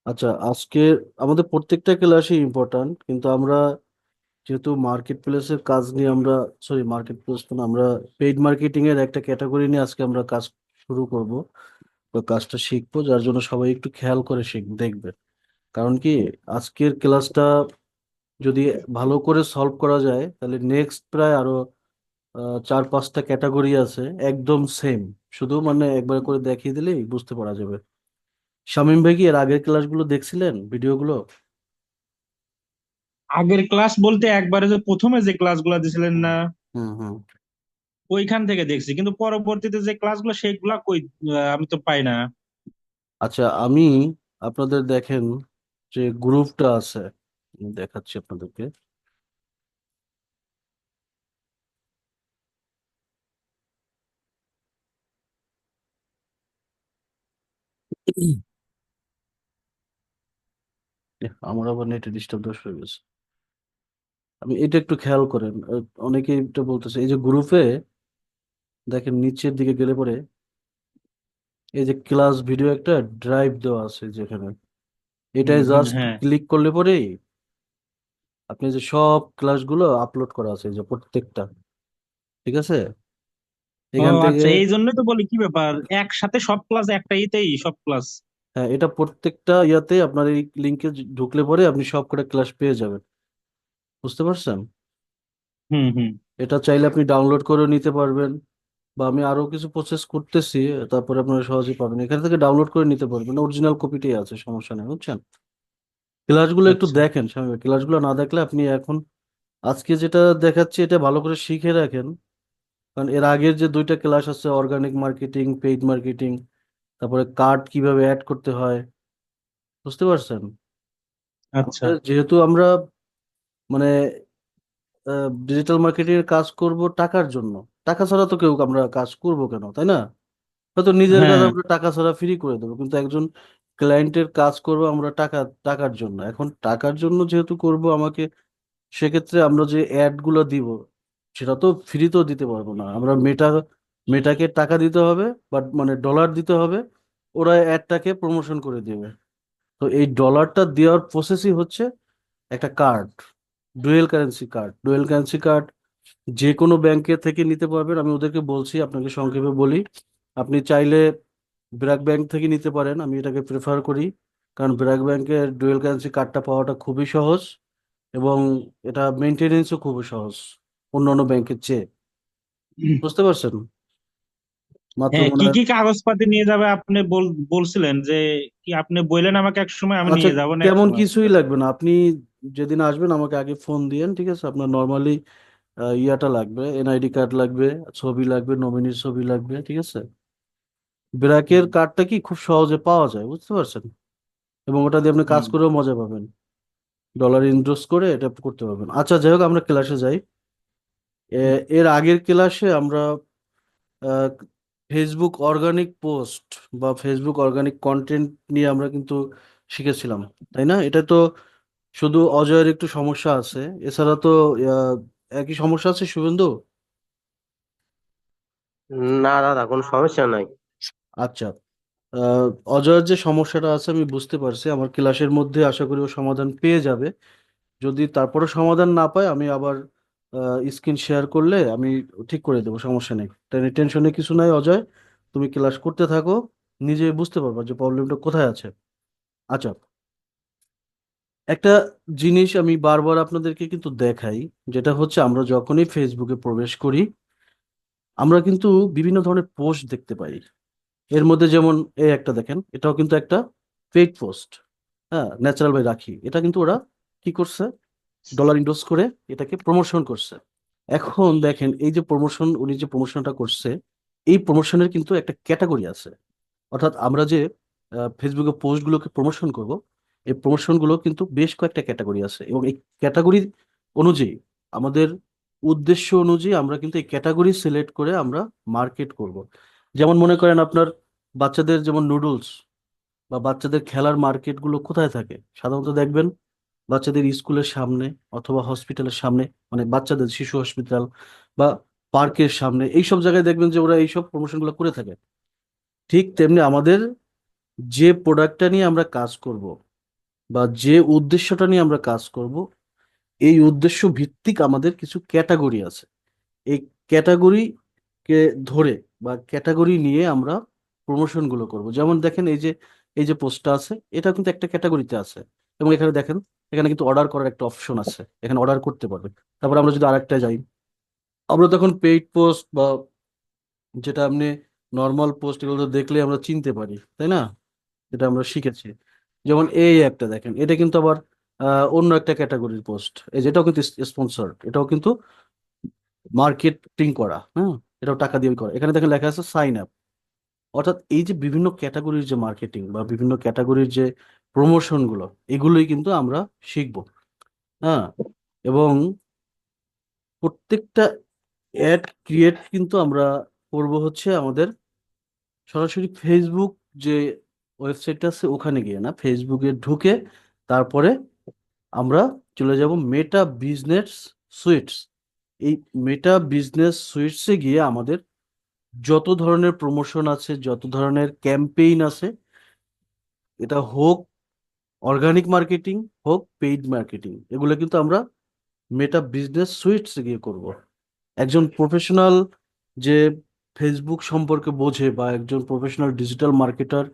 আচ্ছা, আজকে আমাদের প্রত্যেকটা ক্লাসই ইম্পর্ট্যান্ট, কিন্তু আমরা যেহেতু মার্কেট প্লেসের কাজ নিয়ে আমরা মার্কেট প্লেস মানে আমরা পেইড মার্কেটিং এর একটা ক্যাটাগরি নিয়ে আজকে আমরা কাজ শুরু করব। তো কাজটা শিখবো, যার জন্য সবাই একটু খেয়াল করে দেখবে। কারণ কি, আজকের ক্লাসটা যদি ভালো করে সলভ করা যায় তাহলে নেক্সট প্রায় আরো 4-5টা ক্যাটাগরি আছে একদম সেম। শুধু মানে একবার করে দেখিয়ে দিলেই বুঝতে পারা যাবে। শামীম ভাই, কি এর আগের ক্লাসগুলো দেখছিলেন, ভিডিওগুলো? আগের ক্লাস বলতে একবারে যে প্রথমে যে ক্লাসগুলো দিছিলেন হুম না, হুম হুম। ওইখান থেকে দেখছি, কিন্তু পরবর্তীতে যে ক্লাসগুলো সেইগুলা কই আমি তো পাই না। আচ্ছা, আমি আপনাদের দেখেন যে গ্রুপটা আছে, আমি দেখাচ্ছি আপনাদেরকে। আমার আবার নেটে ডিস্টার্ব দোষ হয়ে গেছে। আমি এটা একটু খেয়াল করেন, অনেকে এটা বলতেছে, এই যে গ্রুপে দেখেন নিচের দিকে গেলে পরে এই যে ক্লাস ভিডিও একটা ড্রাইভ দেওয়া আছে যেখানে, হুম এটাই হুম, জাস্ট হ্যাঁ। ক্লিক করলে পরেই আপনি যে সব ক্লাসগুলো আপলোড করা আছে, এই যে প্রত্যেকটা, ঠিক আছে, ও এখান থেকে। আচ্ছা, এই জন্যই তো বলি কি ব্যাপার, একসাথে সব ক্লাস একটা ইতেই সব ক্লাস। হ্যাঁ, এটা প্রত্যেকটা ইয়াতে আপনার এই লিঙ্কে ঢুকলে পরে আপনি সব করে ক্লাস পেয়ে যাবেন। বুঝতে পারছেন? হুম হুম। এটা চাইলে আপনি ডাউনলোড করে নিতে পারবেন, বা আমি আরো কিছু প্রসেস করতেছি, তারপরে আপনারা সহজেই পাবেন। এখান থেকে ডাউনলোড করে নিতে পারবেন, অরিজিনাল কপিটাই আছে, সমস্যা নেই, বুঝছেন? ক্লাসগুলো একটু আচ্ছা। দেখেন স্বামী, ক্লাসগুলো না দেখলে আপনি এখন আজকে যেটা দেখাচ্ছি এটা ভালো করে শিখে রাখেন। কারণ এর আগের যে দুইটা ক্লাস আছে, অর্গানিক মার্কেটিং, পেইড মার্কেটিং, তারপরে কার্ড কিভাবে অ্যাড করতে হয়, বুঝতে পারছেন? আচ্ছা। আমাদের যেহেতু আমরা মানে ডিজিটাল মার্কেটিং এর কাজ করব টাকার জন্য, টাকা ছাড়া তো কেউ আমরা কাজ করব কেন, তাই না? হয়তো নিজের কাজ হ্যাঁ। আমরা টাকা ছাড়া ফ্রি করে দেবো, কিন্তু একজন ক্লায়েন্টের কাজ করব আমরা টাকার জন্য। এখন টাকার জন্য যেহেতু করব আমাকে, সেক্ষেত্রে আমরা যে অ্যাড গুলো দিব সেটা তো ফ্রি তো দিতে পারবো না আমরা। মেটাকে টাকা দিতে হবে, বাট মানে ডলার দিতে হবে, ওরা অ্যাডটাকে প্রমোশন করে দেবে। তো এই ডলারটা দেওয়ার প্রসেসই হচ্ছে একটা কার্ড, ডুয়েল কারেন্সি কার্ড যে কোনো ব্যাংকে থেকে নিতে পারবেন। আমি ওদেরকে বলছি, আপনাকে সংক্ষেপে বলি, আপনি চাইলে ব্র্যাক ব্যাংক থেকে নিতে পারেন, আমি এটাকে প্রেফার করি। কারণ ব্র্যাক ব্যাংকের ডুয়েল কারেন্সি কার্ডটা পাওয়াটা খুবই সহজ, এবং এটা মেনটেনেন্সও খুবই সহজ অন্যান্য ব্যাংকের চেয়ে। বুঝতে পারছেন? মাত্র হ্যাঁ, মনে কি হয়। কি কাগজপাতি নিয়ে যাবে আপনি বলছিলেন যে, কি আপনি বললেন আমাকে এক সময়, আমি আচ্ছা, নিয়ে যাব না এক তেমন সময়। কিছুই লাগবে না। আপনি যেদিন আসবেন আমাকে আগে ফোন দিয়েন, ঠিক আছে? আপনার নর্মালি ইয়াটা লাগবে, এনআইডি কার্ড লাগবে, ছবি লাগবে, নমিনির ছবি লাগবে, ঠিক আছে? ব্র্যাকের হুম কার্ডটা কি খুব সহজে পাওয়া যায়, বুঝতে পারছেন? এবং ওটা দিয়ে আপনি কাজ হুম করেও মজা পাবেন, ডলার ইনভেস্ট করে এটা করতে পারবেন। আচ্ছা, যাই হোক, আমরা ক্লাসে যাই। হুম এর আগের ক্লাসে আমরা আহ, ফেসবুক অর্গানিক পোস্ট বা ফেসবুক অর্গানিক কন্টেন্ট নিয়ে আমরা কিন্তু শিখেছিলাম, তাই না? এটা তো শুধু অজয়ের একটু সমস্যা আছে, এছাড়া তো আহ, একই সমস্যা আছে শুভেন্দু। না দাদা, কোনো সমস্যা নাই। আচ্ছা, আহ, অজয়ের যে সমস্যাটা আছে আমি বুঝতে পারছি, আমার ক্লাসের মধ্যে আশা করি ও সমাধান পেয়ে যাবে। যদি তারপরে সমাধান না পায় আমি আবার স্ক্রিন শেয়ার করলে আমি ঠিক করে দেবো, সমস্যা নেই। টেনশনে কিছু নাই অজয়, তুমি ক্লাস করতে থাকো, নিজে বুঝতে পারবা যে প্রবলেমটা কোথায় আছে। আচ্ছা, একটা জিনিস আমি বারবার আপনাদেরকে কিন্তু দেখাই, যেটা হচ্ছে আমরা যখনই ফেসবুকে প্রবেশ করি আমরা কিন্তু বিভিন্ন ধরনের পোস্ট দেখতে পাই। এর মধ্যে যেমন এই একটা দেখেন, এটাও কিন্তু একটা ফেক পোস্ট। হ্যাঁ, ন্যাচারাল বাই রাখি, এটা কিন্তু ওরা কি করছে, ডলার ইন্ডোজ করে এটাকে প্রমোশন করছে। এখন দেখেন, এই যে প্রমোশন, উনি যে প্রমোশনটা করছে, এই প্রমোশনের কিন্তু একটা ক্যাটাগরি আছে। অর্থাৎ আমরা যে ফেসবুকে পোস্টগুলোকে প্রমোশন করব, এই প্রমোশনগুলো কিন্তু বেশ কয়েকটা ক্যাটাগরি আছে, এবং এই ক্যাটাগরি অনুযায়ী আমাদের উদ্দেশ্য অনুযায়ী আমরা কিন্তু এই ক্যাটাগরি সিলেক্ট করে আমরা মার্কেট করব। যেমন মনে করেন আপনার বাচ্চাদের যেমন নুডলস বা বাচ্চাদের খেলার মার্কেটগুলো কোথায় থাকে সাধারণত দেখবেন, বাচ্চাদের স্কুলের সামনে অথবা হসপিটালের সামনে, মানে বাচ্চাদের শিশু হসপিটাল বা পার্কের সামনে, এইসব জায়গায় দেখবেন যে ওরা এইসব প্রমোশনগুলো করে থাকে। ঠিক তেমনি আমাদের যে প্রোডাক্টটা নিয়ে আমরা কাজ করব, বা যে উদ্দেশ্যটা নিয়ে আমরা কাজ করব, এই উদ্দেশ্য ভিত্তিক আমাদের কিছু ক্যাটাগরি আছে। এই ক্যাটাগরিকে ধরে বা ক্যাটাগরি নিয়ে আমরা প্রমোশন গুলো করব। যেমন দেখেন, এই যে পোস্টটা আছে, এটা কিন্তু একটা ক্যাটাগরিতে আছে। এবং এখানে দেখেন, এখানে কিন্তু অর্ডার করার একটা অপশন আছে, এখানে অর্ডার করতে পারবে। তারপর আমরা যদি আরেকটা যাই, আমরা তখন পেইড পোস্ট বা যেটা আপনি নর্মাল পোস্ট, এগুলো তো দেখলে আমরা চিনতে পারি, তাই না? এটা আমরা শিখেছি। যেমন এই একটা দেখেন, এটা কিন্তু আবার অন্য একটা ক্যাটাগরির পোস্ট। এই যেটাও কিন্তু স্পন্সর, এটাও কিন্তু মার্কেটিং করা, হ্যাঁ, এটাও টাকা দিয়ে করা। এখানে দেখেন লেখা আছে সাইন আপ। অর্থাৎ এই যে বিভিন্ন ক্যাটাগরির যে মার্কেটিং বা বিভিন্ন ক্যাটাগরির যে প্রমোশন গুলো, এগুলোই কিন্তু আমরা শিখবো। হ্যাঁ, এবং প্রত্যেকটা অ্যাড ক্রিয়েট কিন্তু আমরা করব হচ্ছে আমাদের সরাসরি ফেসবুক যে ওয়েবসাইটটা আছে ওখানে গিয়ে, না, ফেসবুকে ঢুকে তারপরে আমরা চলে যাব মেটা বিজনেস সুইটস। এই মেটা বিজনেস সুইটসে গিয়ে আমাদের যত ধরনের প্রমোশন আছে, যত ধরনের ক্যাম্পেইন আছে, এটা হোক অর্গানিক মার্কেটিং, হোক পেইড মার্কেটিং, এগুলো কিন্তু আমরা মেটা বিজনেস সুইটসে গিয়ে করব। একজন প্রফেশনাল যে ফেসবুক সম্পর্কে বোঝে বা একজন প্রফেশনাল ডিজিটাল মার্কেটার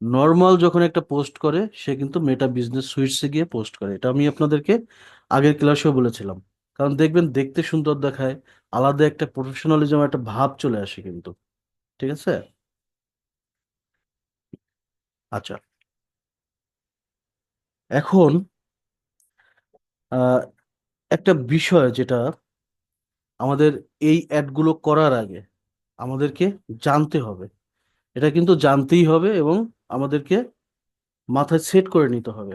নর্মাল যখন একটা পোস্ট করে, সে কিন্তু মেটা বিজনেস সুইটসে গিয়ে পোস্ট করে। এটা আমি আপনাদেরকে আগের ক্লাসেও বলেছিলাম। কারণ দেখবেন, দেখতে সুন্দর দেখায়, আলাদা একটা প্রফেশনালিজম, একটা ভাব চলে আসে কিন্তু। ঠিক আছে? আচ্ছা, এখন আহ, একটা বিষয় যেটা আমাদের এই অ্যাডগুলো করার আগে আমাদেরকে জানতে হবে, এটা কিন্তু জানতেই হবে এবং আমাদেরকে মাথায় সেট করে নিতে হবে।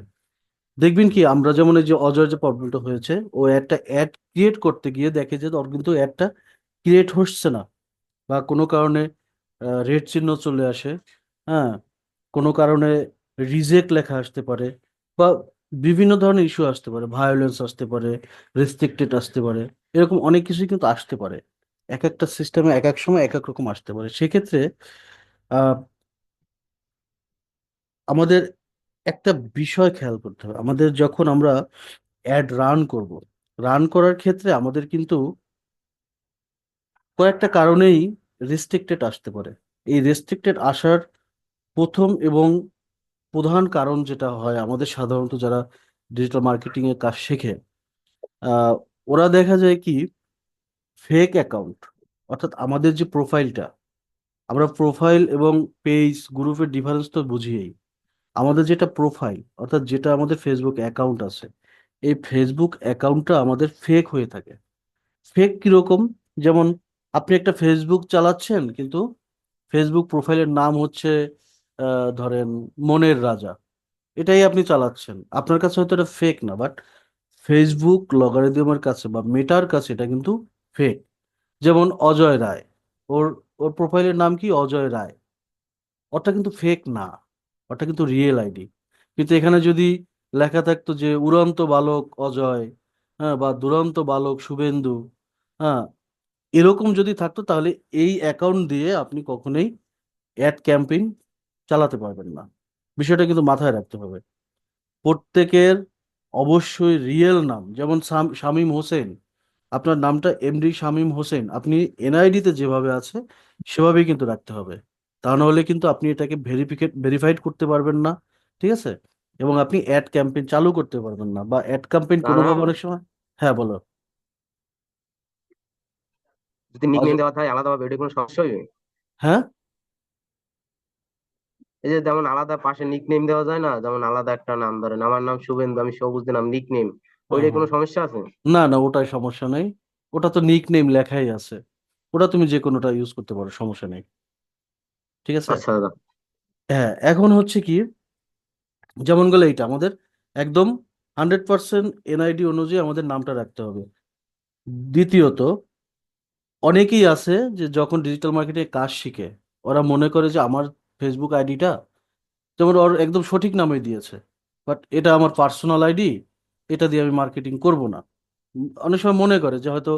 দেখবেন কি, আমরা যেমন এই যে অজয় যে প্রবলেমটা হয়েছে, ও একটা অ্যাড ক্রিয়েট করতে গিয়ে দেখে যে ওর কিন্তু অ্যাডটা ক্রিয়েট হচ্ছে না, বা কোনো কারণে রেড চিহ্ন চলে আসে। হ্যাঁ, কোনো কারণে রিজেক্ট লেখা আসতে পারে, বা বিভিন্ন ধরনের ইস্যু আসতে পারে, ভায়োলেন্স আসতে পারে, রেস্ট্রিক্টেড আসতে পারে। এরকম অনেক কিছুই কিন্তু আসতে পারে। এক একটা সিস্টেমে এক এক সময় এক এক রকম আসতে পারে। সেক্ষেত্রে আহ, আমাদের একটা বিষয় খেয়াল করতে হবে। আমাদের যখন আমরা অ্যাড রান করব, রান করার ক্ষেত্রে আমাদের কিন্তু কয়েকটা কারণেই রেস্ট্রিক্টেড আসতে পারে। এই রেস্ট্রিক্টেড আসার প্রথম এবং প্রধান কারণ যেটা হয়, আমাদের সাধারণত যারা ডিজিটাল মার্কেটিং এর কাজ শেখে, আহ, ওরা দেখা যায় কি, ফেক অ্যাকাউন্ট, অর্থাৎ আমাদের যে প্রোফাইলটা, আমরা প্রোফাইল এবং পেজ গ্রুপের ডিফারেন্স তো বুঝিয়েই। আমাদের যেটা প্রোফাইল, অর্থাৎ যেটা আমাদের ফেসবুক অ্যাকাউন্ট আছে, এই ফেসবুক অ্যাকাউন্টটা আমাদের ফেক হয়ে থাকে। ফেক কিরকম? যেমন আপনি একটা ফেসবুক চালাচ্ছেন, কিন্তু ফেসবুক প্রোফাইলের নাম হচ্ছে ধরেন মনের রাজা, এটাই আপনি চালাচ্ছেন। আপনার কাছে হয়তো এটা ফেক না, বাট ফেসবুক লগারিদমের কাছে বা মেটার কাছে এটা কিন্তু ফেক। যেমন অজয় রায়, ওর ওর প্রোফাইলের নাম কি? অজয় রায়। ওটা কিন্তু ফেক না, ওটা কিন্তু রিয়েল আইডি। কিন্তু এখানে যদি লেখা থাকতো যে উড়ন্ত বালক অজয়, হ্যাঁ, বা দুরন্ত বালক শুভেন্দু, হ্যাঁ, এরকম যদি থাকতো, তাহলে এই অ্যাকাউন্ট দিয়ে আপনি কখনোই অ্যাড ক্যাম্পেইন চালাতে পারবেন না। বিষয়টা কিন্তু মাথায় রাখতে হবে। প্রত্যেকের অবশ্যই রিয়েল নাম, যেমন শামীম হোসেন, আপনার নামটা এমডি শামীম হোসেন, আপনি এনআইডিতে যেভাবে আছে সেভাবেই কিন্তু রাখতে হবে। তা নাহলে কিন্তু আপনি এটাকে ভেরিফাইড করতে পারবেন না। ঠিক আছে? এবং আপনি অ্যাড ক্যাম্পেইন চালু করতে পারবেন না, বা অ্যাড ক্যাম্পেইন দাদা, কোনোভাবে অনেক সময়। হ্যাঁ, বলো। যদি নিক নেম অজ- দেওয়া থাকে আলাদাভাবে, এটা কোনো সমস্যা হবে? হ্যাঁ, এই যে যেমন আলাদা পাশে নিক নেম দেওয়া যায় না, যেমন আলাদা একটা নাম, ধরেন আমার নাম শুভেন্দু, আমি সবুজ নাম নিক নেম, হ্যাঁ, ওইটাই হ্যাঁ। কোনো সমস্যা আছে? না, না, ওটাই সমস্যা নেই। ওটা তো নিক নেম লেখাই আছে, ওটা তুমি যে কোনোটা ইউজ করতে পারো, সমস্যা নেই। ঠিক আছে? আচ্ছা দাদা। হ্যাঁ, এখন হচ্ছে কি, যেমন গেলে এইটা আমাদের একদম 100% এনআইডি অনুযায়ী আমাদের নামটা রাখতে হবে। দ্বিতীয়ত, অনেকেই আছে যে যখন ডিজিটাল মার্কেটিং কাজ শিখে, ওরা মনে করে যে আমার ফেসবুক আইডিটা, যেমন ওর একদম সঠিক নামে দিয়েছে, বাট এটা আমার পার্সোনাল আইডি, এটা দিয়ে আমি মার্কেটিং করব না। অনেক সময় মনে করে যে হয়তো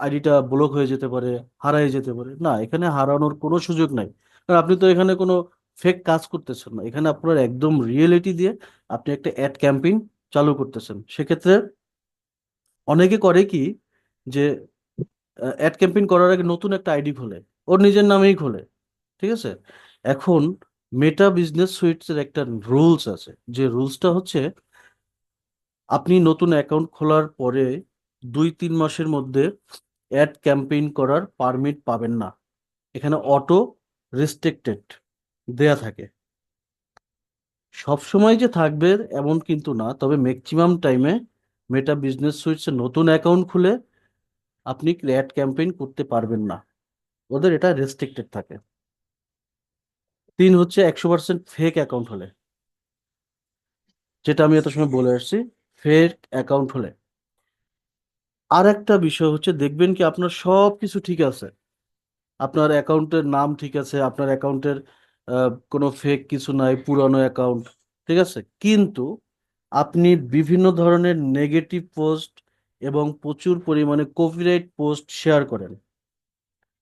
আইডিটা ব্লক হয়ে যেতে পারে, হারাই যেতে পারে। না, এখানে হারানোর কোনো সুযোগ নাই। কারণ আপনি তো এখানে কোনো ফেক কাজ করতেছেন না, এখানে আপনার একদম রিয়েলিটি দিয়ে আপনি একটা অ্যাড ক্যাম্পেইন চালু করতেছেন। সেক্ষেত্রে অনেকে করে কি, যে অ্যাড ক্যাম্পেইন করার আগে নতুন একটা আইডি খোলে, ওর নিজের নামেই খোলে, ঠিক আছে? এখন মেটা বিজনেস সুইটস এর একটা রুলস আছে, যে রুলসটা হচ্ছে আপনি নতুন অ্যাকাউন্ট খোলার পরে 2-3 মাসের মধ্যে অ্যাড ক্যাম্পেইন করার পারমিট পাবেন না। এখানে অটো রেস্ট্রিক্টেড দেয়া থাকে। সব সময় যে থাকবে এমন কিন্তু না, তবে ম্যাক্সিমাম টাইমে মেটা বিজনেস সুইটস এর নতুন অ্যাকাউন্ট খুলে আপনি অ্যাড ক্যাম্পেইন করতে পারবেন না, ওদের এটা রেস্ট্রিক্টেড থাকে। 3 হচ্ছে 100% ফেক অ্যাকাউন্ট হলে, যেটা আমি এত সময় বলে আসছি, ফেক অ্যাকাউন্ট হলে। আর একটা বিষয় হচ্ছে, দেখবেন কি আপনার সব কিছু ঠিক আছে, আপনার অ্যাকাউন্টের নাম ঠিক আছে, আপনার অ্যাকাউন্টের কোনো ফেক কিছু নাই, পুরানো অ্যাকাউন্ট ঠিক আছে, কিন্তু আপনি বিভিন্ন ধরনের নেগেটিভ পোস্ট এবং প্রচুর পরিমাণে কপিরাইট পোস্ট শেয়ার করেন।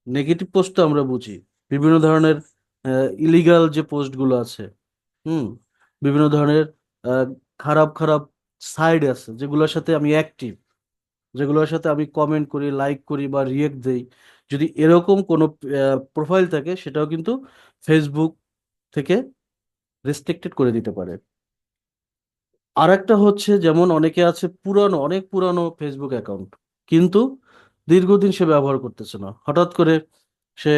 নেগেটিভ পোস্ট তো আমরা বুঝি, বিভিন্ন ধরনের ইলিগাল যে পোস্টগুলো আছে, হুম, বিভিন্ন ধরনের আহ, খারাপ খারাপ সাইড আছে যেগুলোর সাথে আমি অ্যাক্টিভ, যেগুলোর সাথে আমি কমেন্ট করি, লাইক করি বা রিয়েক্ট দেই, যদি এরকম কোনো প্রোফাইল থাকে, সেটাও কিন্তু ফেসবুক থেকে রেস্ট্রিক্টেড করে দিতে পারে। আর একটা হচ্ছে, যেমন অনেকে আছে পুরানো, অনেক পুরানো ফেসবুক অ্যাকাউন্ট, কিন্তু দীর্ঘদিন সে ব্যবহার করতেছে না, হঠাৎ করে সে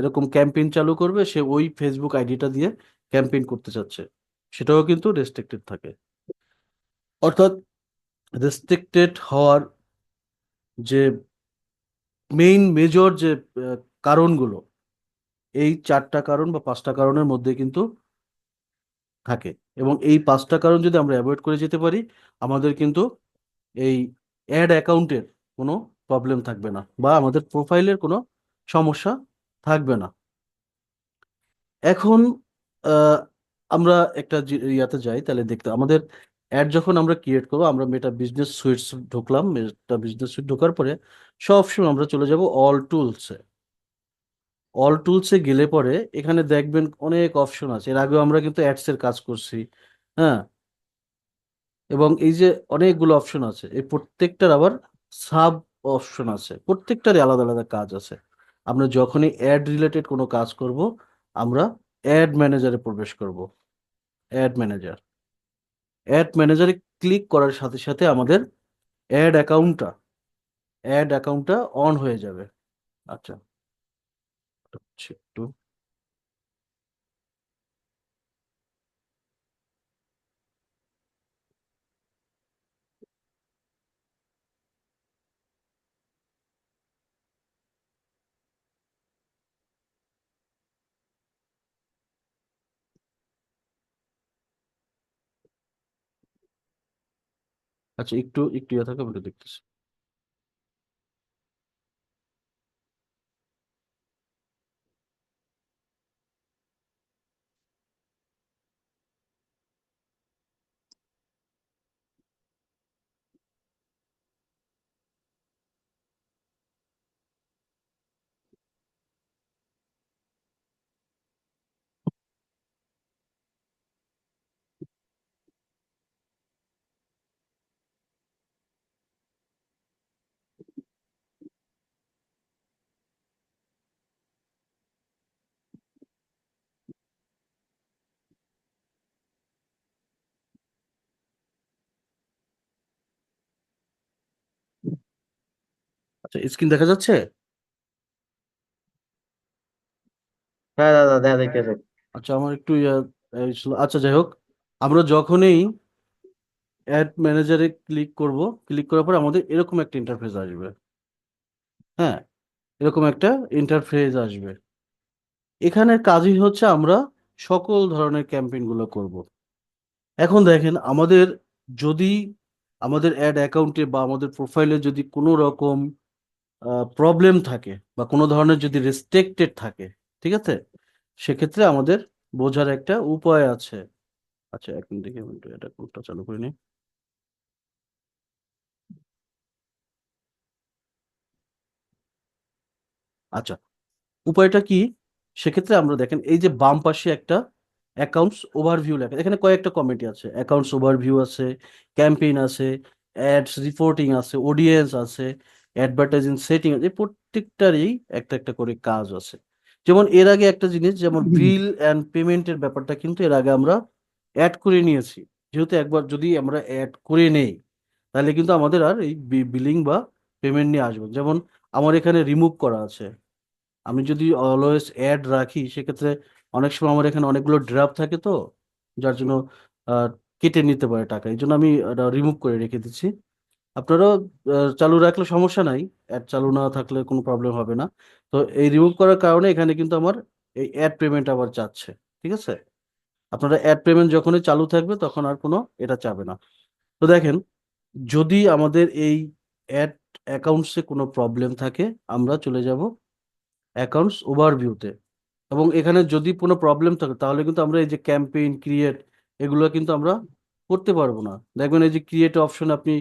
এরকম ক্যাম্পেইন চালু করবে, সে ওই ফেসবুক আইডিটা দিয়ে ক্যাম্পেইন করতে চাচ্ছে, সেটাও কিন্তু রেস্ট্রিক্টেড থাকে। অর্থাৎ রেস্ট্রিক্টেড হওয়ার যে মেজর যে কারণগুলো, এই 4টা কারণ বা 5টা কারণের মধ্যে কিন্তু থাকে। এবং এই 5টা কারণ যদি আমরা অ্যাভয়েড করে যেতে পারি, আমাদের কিন্তু এই অ্যাড অ্যাকাউন্টের কোনো প্রবলেম থাকবে না, বা আমাদের প্রোফাইলের কোনো সমস্যা থাকবে না। এখন আহ, আমরা একটা ইয়াতে যাই, তাহলে দেখতে আমাদের অ্যাড যখন আমরা ক্রিয়েট করবো, আমরা মেটা বিজনেস সুইটস ঢুকলাম, মেটা বিজনেস সুইট ঢোকার পরে সবসময় আমরা চলে যাব অল টুলসে। অল টুলসে গেলে পরে এখানে দেখবেন অনেক অপশন আছে, এর আগেও আমরা কিন্তু অ্যাডস এর কাজ করছি, হ্যাঁ, এবং এই যে অনেকগুলো অপশন আছে, এই প্রত্যেকটার আবার সাব অপশন আছে, প্রত্যেকটারই আলাদা আলাদা কাজ আছে। আমরা যখনই অ্যাড রিলেটেড কোনো কাজ করব, আমরা অ্যাড ম্যানেজারে প্রবেশ করব। অ্যাড ম্যানেজার, অ্যাড ম্যানেজারে ক্লিক করার সাথে সাথে আমাদের অ্যাড অ্যাকাউন্টটা অ্যাড অ্যাকাউন্টটা অন হয়ে যাবে। আচ্ছা, একটু, আচ্ছা, একটু একটু ইয়ে থাকে, আমি একটু দেখতেছি। আচ্ছা, স্ক্রিন দেখা যাচ্ছে? হ্যাঁ দাদা, দেখা দেখতেছে। আচ্ছা, আমার একটু ছিল। আচ্ছা, যাই হোক, আমরা যখনই অ্যাড ম্যানেজারে ক্লিক করব, ক্লিক করার পর আমাদের এরকম একটা ইন্টারফেস আসবে, হ্যাঁ, এরকম একটা ইন্টারফেস আসবে। এখানের কাজই হচ্ছে আমরা সকল ধরনের ক্যাম্পেইন গুলো করব। এখন দেখেন, আমাদের যদি আমাদের অ্যাড অ্যাকাউন্টে বা আমাদের প্রোফাইলে যদি কোনো রকম প্রবলেম থাকে, বা কোনো ধরনের যদি রেস্ট্রিক্টেড থাকে, ঠিক আছে, সেক্ষেত্রে আমাদের বোঝার একটা উপায় আছে। আচ্ছা, এক মিনিট দেখি, আমি একটু এটা কোডটা চালু করে নিই। আচ্ছা, উপায়টা কি? সেক্ষেত্রে আমরা দেখেন এই যে বাম পাশে একটা অ্যাকাউন্টস ওভারভিউ লেখা, এখানে কয়েকটা কমিটি আছে, অ্যাকাউন্টস ওভারভিউ আছে, ক্যাম্পেইন আছে, অ্যাডস রিপোর্টিং আছে, অডিয়েন্স আছে, অ্যাডভার্টাইজিং সেটিং আছে, এই প্রত্যেকটারই একটা একটা করে কাজ আছে। যেমন এর আগে একটা জিনিস, যেমন বিল অ্যান্ড পেমেন্টের ব্যাপারটা কিন্তু এর আগে আমরা অ্যাড করে নিয়েছি। যেহেতু একবার যদি আমরা অ্যাড করে নেই, তাহলে কিন্তু আমাদের আর এই বিলিং বা পেমেন্ট নিয়ে আসবে না। যেমন আমার এখানে রিমুভ করা আছে, আমি যদি অলওয়েজ অ্যাড রাখি সেক্ষেত্রে অনেক সময় আমার এখানে অনেকগুলো ড্রাফট থাকে, তো যার জন্য আহ, কেটে নিতে পারে টাকা, এই জন্য আমি রিমুভ করে রেখে দিচ্ছি। আপনারাও চালু রাখলে সমস্যা নাই, অ্যাড চালু না থাকলে কোনো প্রবলেম হবে না। তো এই রিমুভ করার কারণে এখানে কিন্তু আমার এই অ্যাড পেমেন্ট আবার যাচ্ছে। ঠিক আছে, আপনারা অ্যাড পেমেন্ট যখনই চালু থাকবে তখন আর কোনো এটা যাবে না। তো দেখেন, যদি আমাদের এই অ্যাড অ্যাকাউন্টসে কোনো প্রবলেম থাকে, আমরা চলে যাব অ্যাকাউন্টস ওভারভিউতে, এবং এখানে যদি কোনো প্রবলেম থাকে তাহলে কিন্তু আমরা এই যে ক্যাম্পেইন ক্রিয়েট, এগুলো কিন্তু আমরা করতে পারবো না। দেখবেন এই যে ক্রিয়েট অপশন, আপনি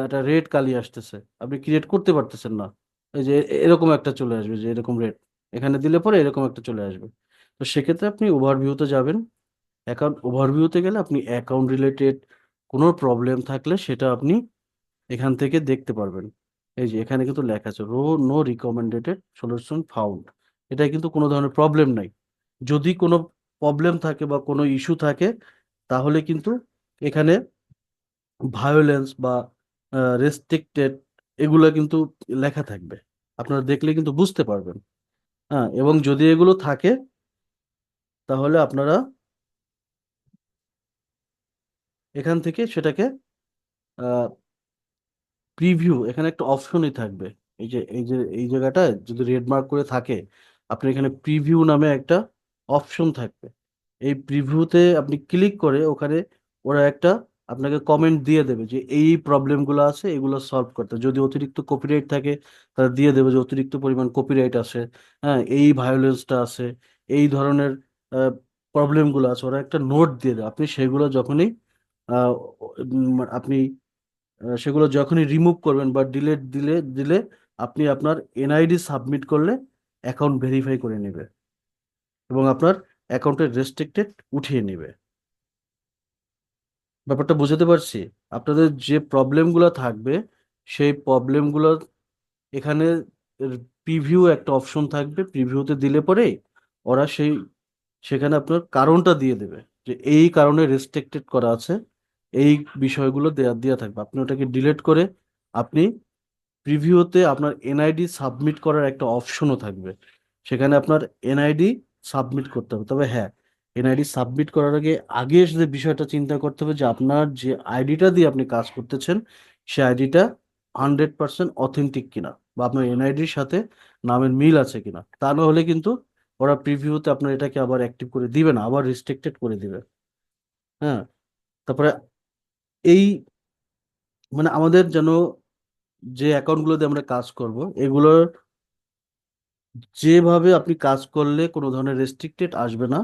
একটা রেড কালি আসতেছে, আপনি ক্রিয়েট করতে পারতেছেন না। এই যে এরকম একটা চলে আসবে, যে এরকম রেড এখানে দিলে পরে এরকম একটা চলে আসবে। তো সেক্ষেত্রে আপনি ওভারভিউতে যাবেন। অ্যাকাউন্ট ওভারভিউতে গেলে আপনি অ্যাকাউন্ট রিলেটেড কোনো প্রবলেম থাকলে সেটা আপনি এখান থেকে দেখতে পারবেন। এই যে এখানে কিন্তু লেখা আছে নো রিকমেন্ডেড সলিউশন ফাউন্ড, এটা কিন্তু কোনো ধরনের প্রবলেম নাই। যদি কোনো প্রবলেম থাকে বা কোনো ইস্যু থাকে, তাহলে কিন্তু এখানে ভায়োলেন্স বা রেস্ট্রিক্টেড এগুলো কিন্তু লেখা থাকবে, আপনারা দেখলে কিন্তু বুঝতে পারবেন। হ্যাঁ, এবং যদি এগুলো থাকে তাহলে আপনারা এখান থেকে সেটাকে প্রিভিউ, এখানে একটা অপশনই থাকবে। এই জায়গাটায় যদি রেড মার্ক করে থাকে, আপনার এখানে প্রিভিউ নামে একটা অপশন থাকবে। এই প্রিভিউতে আপনি ক্লিক করে ওখানে ওরা একটা আপনাকে কমেন্ট দিয়ে দেবে যে এই প্রবলেমগুলো আছে, এগুলো সলভ করতে। যদি অতিরিক্ত কপিরাইট থাকে তারা দিয়ে দেবে যে অতিরিক্ত পরিমাণ কপিরাইট আছে, হ্যাঁ এই ভায়োলেন্সটা আছে, এই ধরনের প্রবলেমগুলো আছে, ওরা একটা নোট দিয়ে দেবে। আপনি সেগুলো যখনই আহ, আপনি সেগুলো যখনই রিমুভ করবেন বা ডিলেট দিলে দিলে আপনি আপনার এনআইডি সাবমিট করলে অ্যাকাউন্ট ভেরিফাই করে নেবে এবং আপনার অ্যাকাউন্টের রেস্ট্রিক্টেড উঠিয়ে নেবে। ব্যাপারটা বুঝতে পারছি? আপনাদের যে প্রবলেমগুলো থাকবে সেই প্রবলেমগুলো এখানে প্রিভিউ একটা অপশন থাকবে, প্রিভিউতে দিলে পরে ওরা সেখানে আপনার কারণটা দিয়ে দেবে যে এই কারণে রেস্ট্রিক্টেড করা আছে, এই বিষয়গুলো দেয়া থাকবে। আপনি ওটাকে ডিলিট করে আপনি প্রিভিউতে আপনার এনআইডি সাবমিট করার একটা অপশনও থাকবে, সেখানে আপনার এনআইডি সাবমিট করতে হবে। তবে হ্যাঁ, এনআইডি সাবমিট করার আগে আগে যে বিষয়টা চিন্তা করতে হবে যে আপনার যে আইডিটা দিয়ে আপনি কাজ করতেছেন সে আইডিটা 100% অথেন্টিক কিনা, বা আপনার এনআইডির সাথে নামের মিল আছে কিনা। তা না হলে কিন্তু ওরা প্রিভিউতে আপনার এটাকে আবার অ্যাক্টিভ করে দিবে না, আবার রিস্ট্রিক্টেড করে দিবে। হ্যাঁ, তারপরে এই মানে আমাদের যেন যে অ্যাকাউন্টগুলো দিয়ে আমরা কাজ করব, এগুলোর যেভাবে আপনি কাজ করলে কোনো ধরনের রেস্ট্রিক্টেড আসবে না।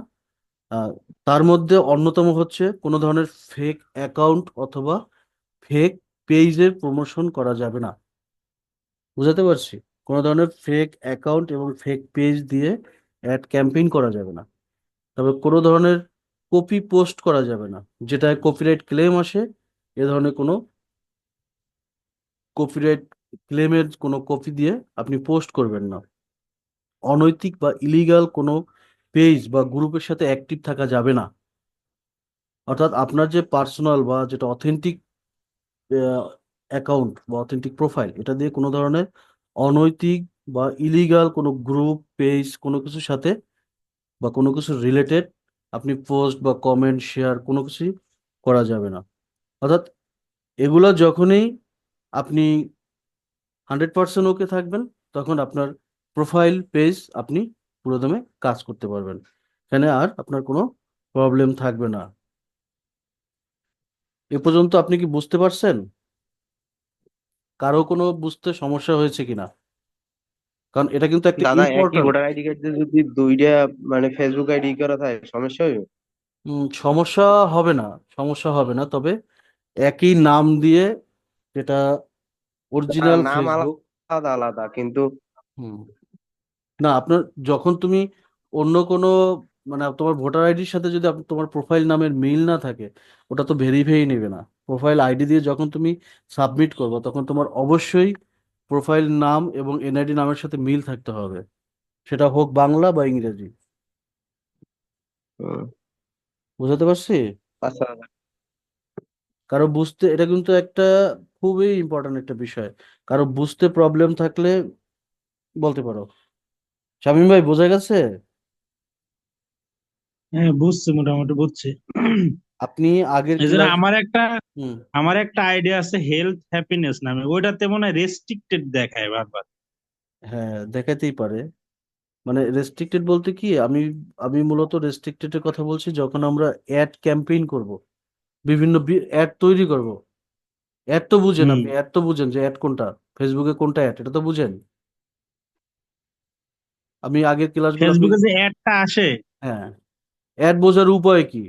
আহ, তার মধ্যে অন্যতম হচ্ছে কোনো ধরনের ফেক অ্যাকাউন্ট অথবা ফেক পেজের প্রমোশন করা যাবে না। বুঝাতে পারছি? কোনো ধরনের ফেক অ্যাকাউন্ট এবং ফেক পেজ দিয়ে অ্যাড ক্যাম্পেইন করা যাবে না। তবে কোনো ধরনের কপি পোস্ট করা যাবে না, যেটায় কপিরাইট ক্লেম আসে। এ ধরনের কোনো কপিরাইট ক্লেমের কোনো কপি দিয়ে আপনি পোস্ট করবেন না। অনৈতিক বা ইলিগাল কোনো পেজ বা গ্রুপের সাথে অ্যাক্টিভ থাকা যাবে না। অর্থাৎ আপনার যে পার্সোনাল বা যেটা অথেন্টিক অ্যাকাউন্ট বা অথেন্টিক প্রোফাইল, এটা দিয়ে কোনো ধরনের অনৈতিক বা ইলিগাল কোনো গ্রুপ পেজ কোনো কিছুর সাথে বা কোনো কিছু রিলেটেড আপনি পোস্ট বা কমেন্ট শেয়ার কোনো কিছুই করা যাবে না। অর্থাৎ এগুলো যখনই আপনি 100% ওকে থাকবেন, তখন আপনার প্রোফাইল পেজ আপনি পুরোদমে কাজ করতে পারবেন, এখানে আর আপনার কোনো প্রবলেম থাকবে না। এ পর্যন্ত আপনি কি বুঝতে পারছেন? কারো কোনো বুঝতে সমস্যা হয়েছে কিনা? কারণ এটা কিন্তু একটা দাদা একই ইম্পর্ট্যান্ট। ভোটার আইডি কার্ডে যদি দুইটা মানে ফেসবুক আইডি করা থাকে সমস্যা হইবে? সমস্যা হবে না, সমস্যা হবে না, তবে একই নাম দিয়ে, যেটা অরিজিনাল নাম ফেসবুক। আলাদা আলাদা কিন্তু হুম, না আপনার যখন তুমি অন্য কোনো মানে তোমার ভোটার আইডির সাথে যদি তোমার প্রোফাইল নামের মিল না থাকে, ওটা তো ভেরিফাই নেবে না। প্রোফাইল আইডি দিয়ে যখন তুমি সাবমিট করবে তখন তোমার অবশ্যই প্রোফাইল নাম এবং এনআইডি নামের সাথে মিল থাকতে হবে, সেটা হোক বাংলা বা ইংরেজি। হুম। বুঝতে পারছি? আচ্ছা। কারো বুঝতে, এটা কিন্তু একটা খুবই ইম্পর্ট্যান্ট একটা বিষয়। কারো বুঝতে প্রবলেম থাকলে বলতে পারো। শামীম ভাই, বোঝা গেছে? হ্যাঁ, বুঝছি, মোটামুটি বুঝছি। আপনি আগের এই জন্য ক্লাস। হুম। আমার একটা আইডিয়া আছে হেলথ হ্যাপিনেস নামে, ওইটাতে মনে হয় রেস্ট্রিক্টেড দেখায় বারবার। হ্যাঁ, দেখাতেই পারে। মানে রেস্ট্রিক্টেড বলতে কি, আমি আমি মূলত রেস্ট্রিক্টেডের কথা বলছি যখন আমরা অ্যাড ক্যাম্পেইন করব, বিভিন্ন অ্যাড তৈরি করব। অ্যাড তো বুঝেন, হুম। আপনি অ্যাড তো বুঝেন যে অ্যাড কোনটা, ফেসবুকে কোনটা অ্যাড, এটা তো বুঝেন। আমি আগের ক্লাসগুলো ফেসবুকে যে অ্যাডটা আসে। হ্যাঁ, অ্যাড বোঝার উপায় কি,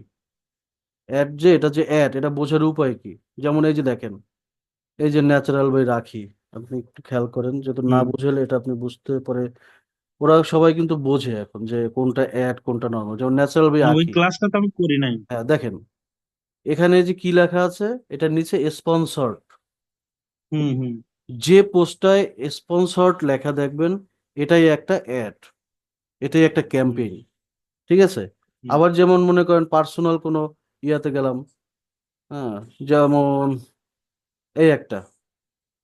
অ্যাড যে এটা যে অ্যাড, এটা বোঝার উপায় কি? যেমন এই যে দেখেন, এই যে ন্যাচারাল বাই রাখি, আপনি একটু খেয়াল করেন, যেহেতু না হুম। বুঝলে এটা আপনি বুঝতে পারে। ওরা সবাই কিন্তু বোঝে এখন যে কোনটা অ্যাড কোনটা নর্মাল, যেমন ন্যাচারাল বাই না, ওই আখি। ক্লাসটা তো আমি করি নাই। হ্যাঁ দেখেন, এখানে যে কি লেখা আছে, এটার নিচে স্পন্সর্ড। হুম, হুম, যে পোস্টটায় স্পন্সর্ড লেখা দেখবেন, এটাই একটা অ্যাড, এটাই একটা হুম, ক্যাম্পেইন। ঠিক আছে? হুম, আবার যেমন মনে করেন পার্সোনাল কোনো ইয়াতে গেলাম, হ্যাঁ, যেমন এই একটা,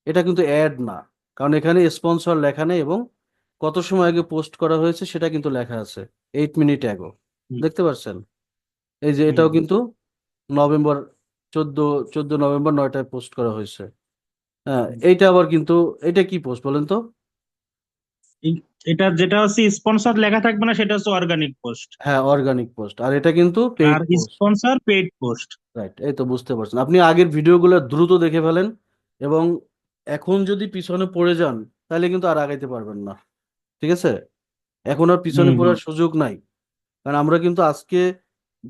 এটা কিন্তু অ্যাড না, কারণ এখানে স্পন্সর লেখা নেই এবং কত সময় আগে পোস্ট করা হয়েছে সেটা কিন্তু লেখা আছে, 8 মিনিট অ্যাগো। হুম, দেখতে পাচ্ছেন? এই যে হুম। এটাও কিন্তু নভেম্বর 14, 14 নভেম্বর 9টায় পোস্ট করা হয়েছে। হ্যাঁ, হুম। এইটা আবার কিন্তু, এটা কি পোস্ট বলেন তো? এই- এটা যেটা হচ্ছে স্পন্সর লেখা থাকবে না, সেটা হচ্ছে অর্গানিক পোস্ট। হ্যাঁ, অর্গানিক পোস্ট, আর এটা কিন্তু পেইড আর post. Sponsor paid post. Right, এই তো বুঝতে পারছেন। আপনি আগের ভিডিওগুলো দ্রুত দেখে ফেলেন, এবং এখন যদি পিছনে পড়ে যান তাহলে কিন্তু আর আগাইতে পারবেন না। ঠিক আছে? এখন আর হুম, পিছনে হুম, পড়ার সুযোগ নাই। কারণ আমরা কিন্তু আজকে,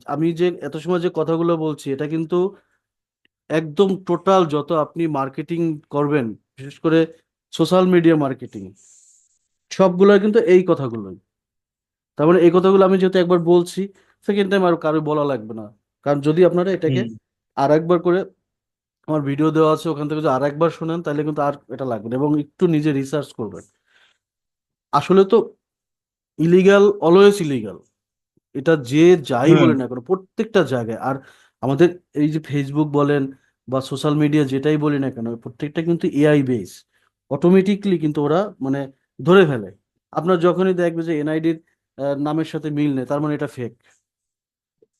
আমি যে এত সময় যে কথাগুলো বলছি, এটা কিন্তু একদম টোটাল যত আপনি মার্কেটিং করবেন, বিশেষ করে সোশ্যাল মিডিয়া মার্কেটিং, সবগুলো কিন্তু এই কথাগুলোই। তার মানে এই কথাগুলো আমি যেহেতু একবার বলছি, সেকেন্ড টাইম আর কারো বলা লাগবে না। কারণ যদি আপনারা এটাকে হুম, আর একবার করে, আমার ভিডিও দেওয়া আছে ওখান থেকে যদি আর একবার শোনেন, তাহলে কিন্তু আর এটা লাগবে না, এবং একটু নিজে রিসার্চ করবেন। আসলে তো ইলিগাল অলওয়েজ ইলিগাল, এটা যে যাই হুম, বলে না কেন প্রত্যেকটা জায়গায়। আর আমাদের এই যে ফেসবুক বলেন বা সোশ্যাল মিডিয়া যেটাই বলি না কেন, প্রত্যেকটা কিন্তু এআই বেস, অটোমেটিকলি কিন্তু ওরা মানে ধরে ফেলে। আপনার যখনই দেখবে যে এনআইডির নামের সাথে মিল নেই, তার মানে এটা ফেক।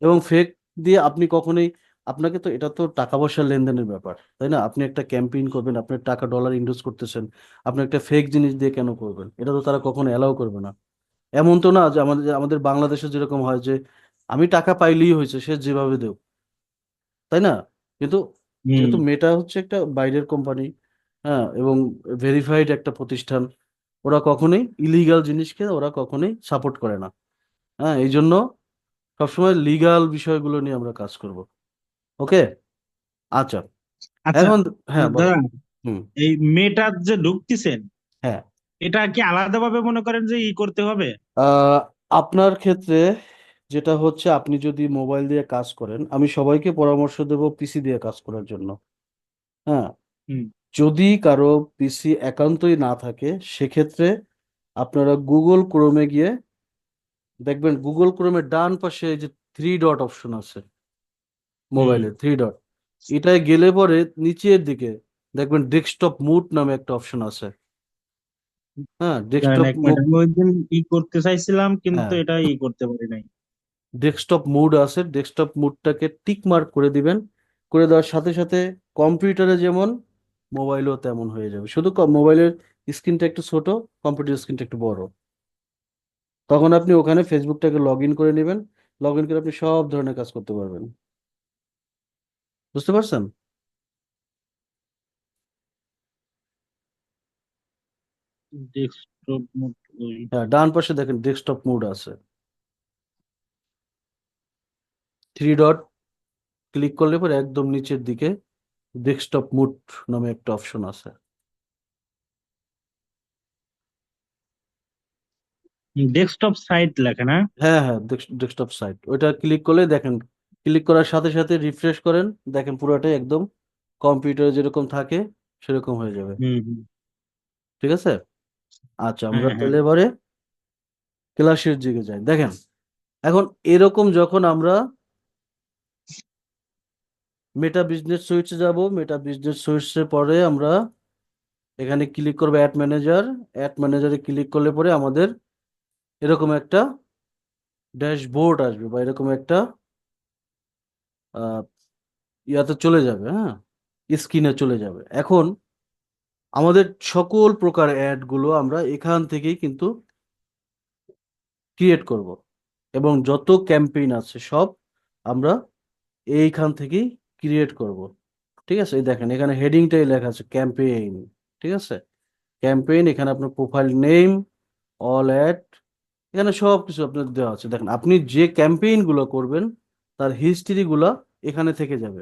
এবং ফেক দিয়ে আপনি কখনোই, আপনাকে তো, এটা তো টাকা পয়সার লেনদেনের ব্যাপার, তাই না? আপনি একটা ক্যাম্পেইন করবেন, আপনার টাকা ডলার ইনভেস্ট করতেছেন, আপনি একটা ফেক জিনিস দিয়ে কেন করবেন? এটা তো তারা কখনো অ্যালাউ করবে না। এমন তো না যে আমাদের আমাদের বাংলাদেশে যেরকম হয় যে আমি টাকা পাইলেই হয়েছে, সে যেভাবে দেব, তাই না? কিন্তু হুম, যেহেতু মেটা হচ্ছে একটা বাইরের কোম্পানি, হ্যাঁ, এবং ভেরিফাইড একটা প্রতিষ্ঠান, ওরা কখনোই ইলিগাল জিনিসকে ওরা কখনোই সাপোর্ট করে না। হ্যাঁ, এই জন্য সবসময় লিগাল বিষয়গুলো নিয়ে আমরা কাজ করব। ওকে, আচ্ছা। আচ্ছা। এখন হ্যাঁ বলেন। দাদা, হুম। এই মেটার যে ঢুকতেছেন, হ্যাঁ, এটা কি আলাদাভাবে মনে করেন যে করতে হবে? আহ, আপনার ক্ষেত্রে যেটা হচ্ছে, আপনি যদি মোবাইল দিয়ে কাজ করেন, আমি সবাইকে পরামর্শ দেব পিসি দিয়ে কাজ করার জন্য। হ্যাঁ, হুম, যদি কারো পিসি একান্তই না থাকে, সেক্ষেত্রে আপনারা গুগল ক্রোমে গিয়ে দেখবেন, গুগল ক্রোমের ডান পাশে এই যে 3 ডট অপশন আছে, হুম। মোবাইলে 3 ডট, এটায় গেলে পরে নিচের দিকে দেখবেন ডেস্কটপ মুড নামে একটা অপশন আছে। হ্যাঁ, জানেন, ডেস্কটপ এক মিনিট, মুড। আমি ওই দিন করতে চাইছিলাম, কিন্তু হ্যাঁ, এটা করতে পারি নাই। ডেস্কটপ মুড আছে, ডেস্কটপ মুডটাকে টিক মার্ক করে দিবেন। করে দেওয়ার সাথে সাথে কম্পিউটারে যেমন, মোবাইলও তেমন হয়ে যাবে, শুধু মোবাইলের স্ক্রিনটা একটু ছোট, কম্পিউটার স্ক্রিনটা একটু বড়। তখন আপনি ওখানে ফেসবুকটাকে লগ ইন করে নেবেন, লগ ইন করে আপনি সব ধরনের কাজ করতে পারবেন। বুঝতে পারছেন? Desktop mode. হ্যাঁ, ডান পাশে দেখেন ডেস্কটপ মুড আছে, 3 ডট, ক্লিক করলে পরে একদম নিচের দিকে ডেস্কটপ মুড নামে একটা অপশন আছে। ডেস্কটপ সাইট লেখা না? হ্যাঁ হ্যাঁ, ডেস্কটপ সাইট, ওইটা ক্লিক করলে দেখেন, ক্লিক করার সাথে সাথে রিফ্রেশ করেন, দেখেন পুরোটাই একদম কম্পিউটারে যেরকম থাকে সেরকম হয়ে যাবে। হুম হুম। ঠিক আছে। আচ্ছা, আমরা হ্যাঁ হ্যাঁ। তাহলে এবারে ক্লাসের দিকে যাই। দেখেন, এখন এরকম যখন আমরা মেটা বিজনেস সুইটসে যাব, মেটা বিজনেস সুইটসের পরে আমরা এখানে ক্লিক করবো অ্যাড ম্যানেজার। অ্যাড ম্যানেজারে ক্লিক করলে পরে আমাদের এরকম একটা ড্যাশবোর্ড আসবে, বা এরকম একটা আহ, ইয়াতে চলে যাবে, হ্যাঁ, স্ক্রিনে চলে যাবে। এখন আমাদের সকল প্রকার অ্যাড গুলো আমরা এখান থেকেই কিন্তু ক্রিয়েট করব, এবং যত ক্যাম্পেইন আছে সব আমরা এইখান থেকেই ক্রিয়েট করব। ঠিক আছে, এই দেখেন এখানে হেডিংটাই লেখা আছে ক্যাম্পেইন। ঠিক আছে, ক্যাম্পেইন, এখানে আপনার প্রোফাইল নেম, অল অ্যাড, এখানে সব কিছু আপনার দেওয়া আছে। দেখেন আপনি যে ক্যাম্পেইন গুলো করবেন তার হিস্ট্রি গুলা এখানে থেকে যাবে,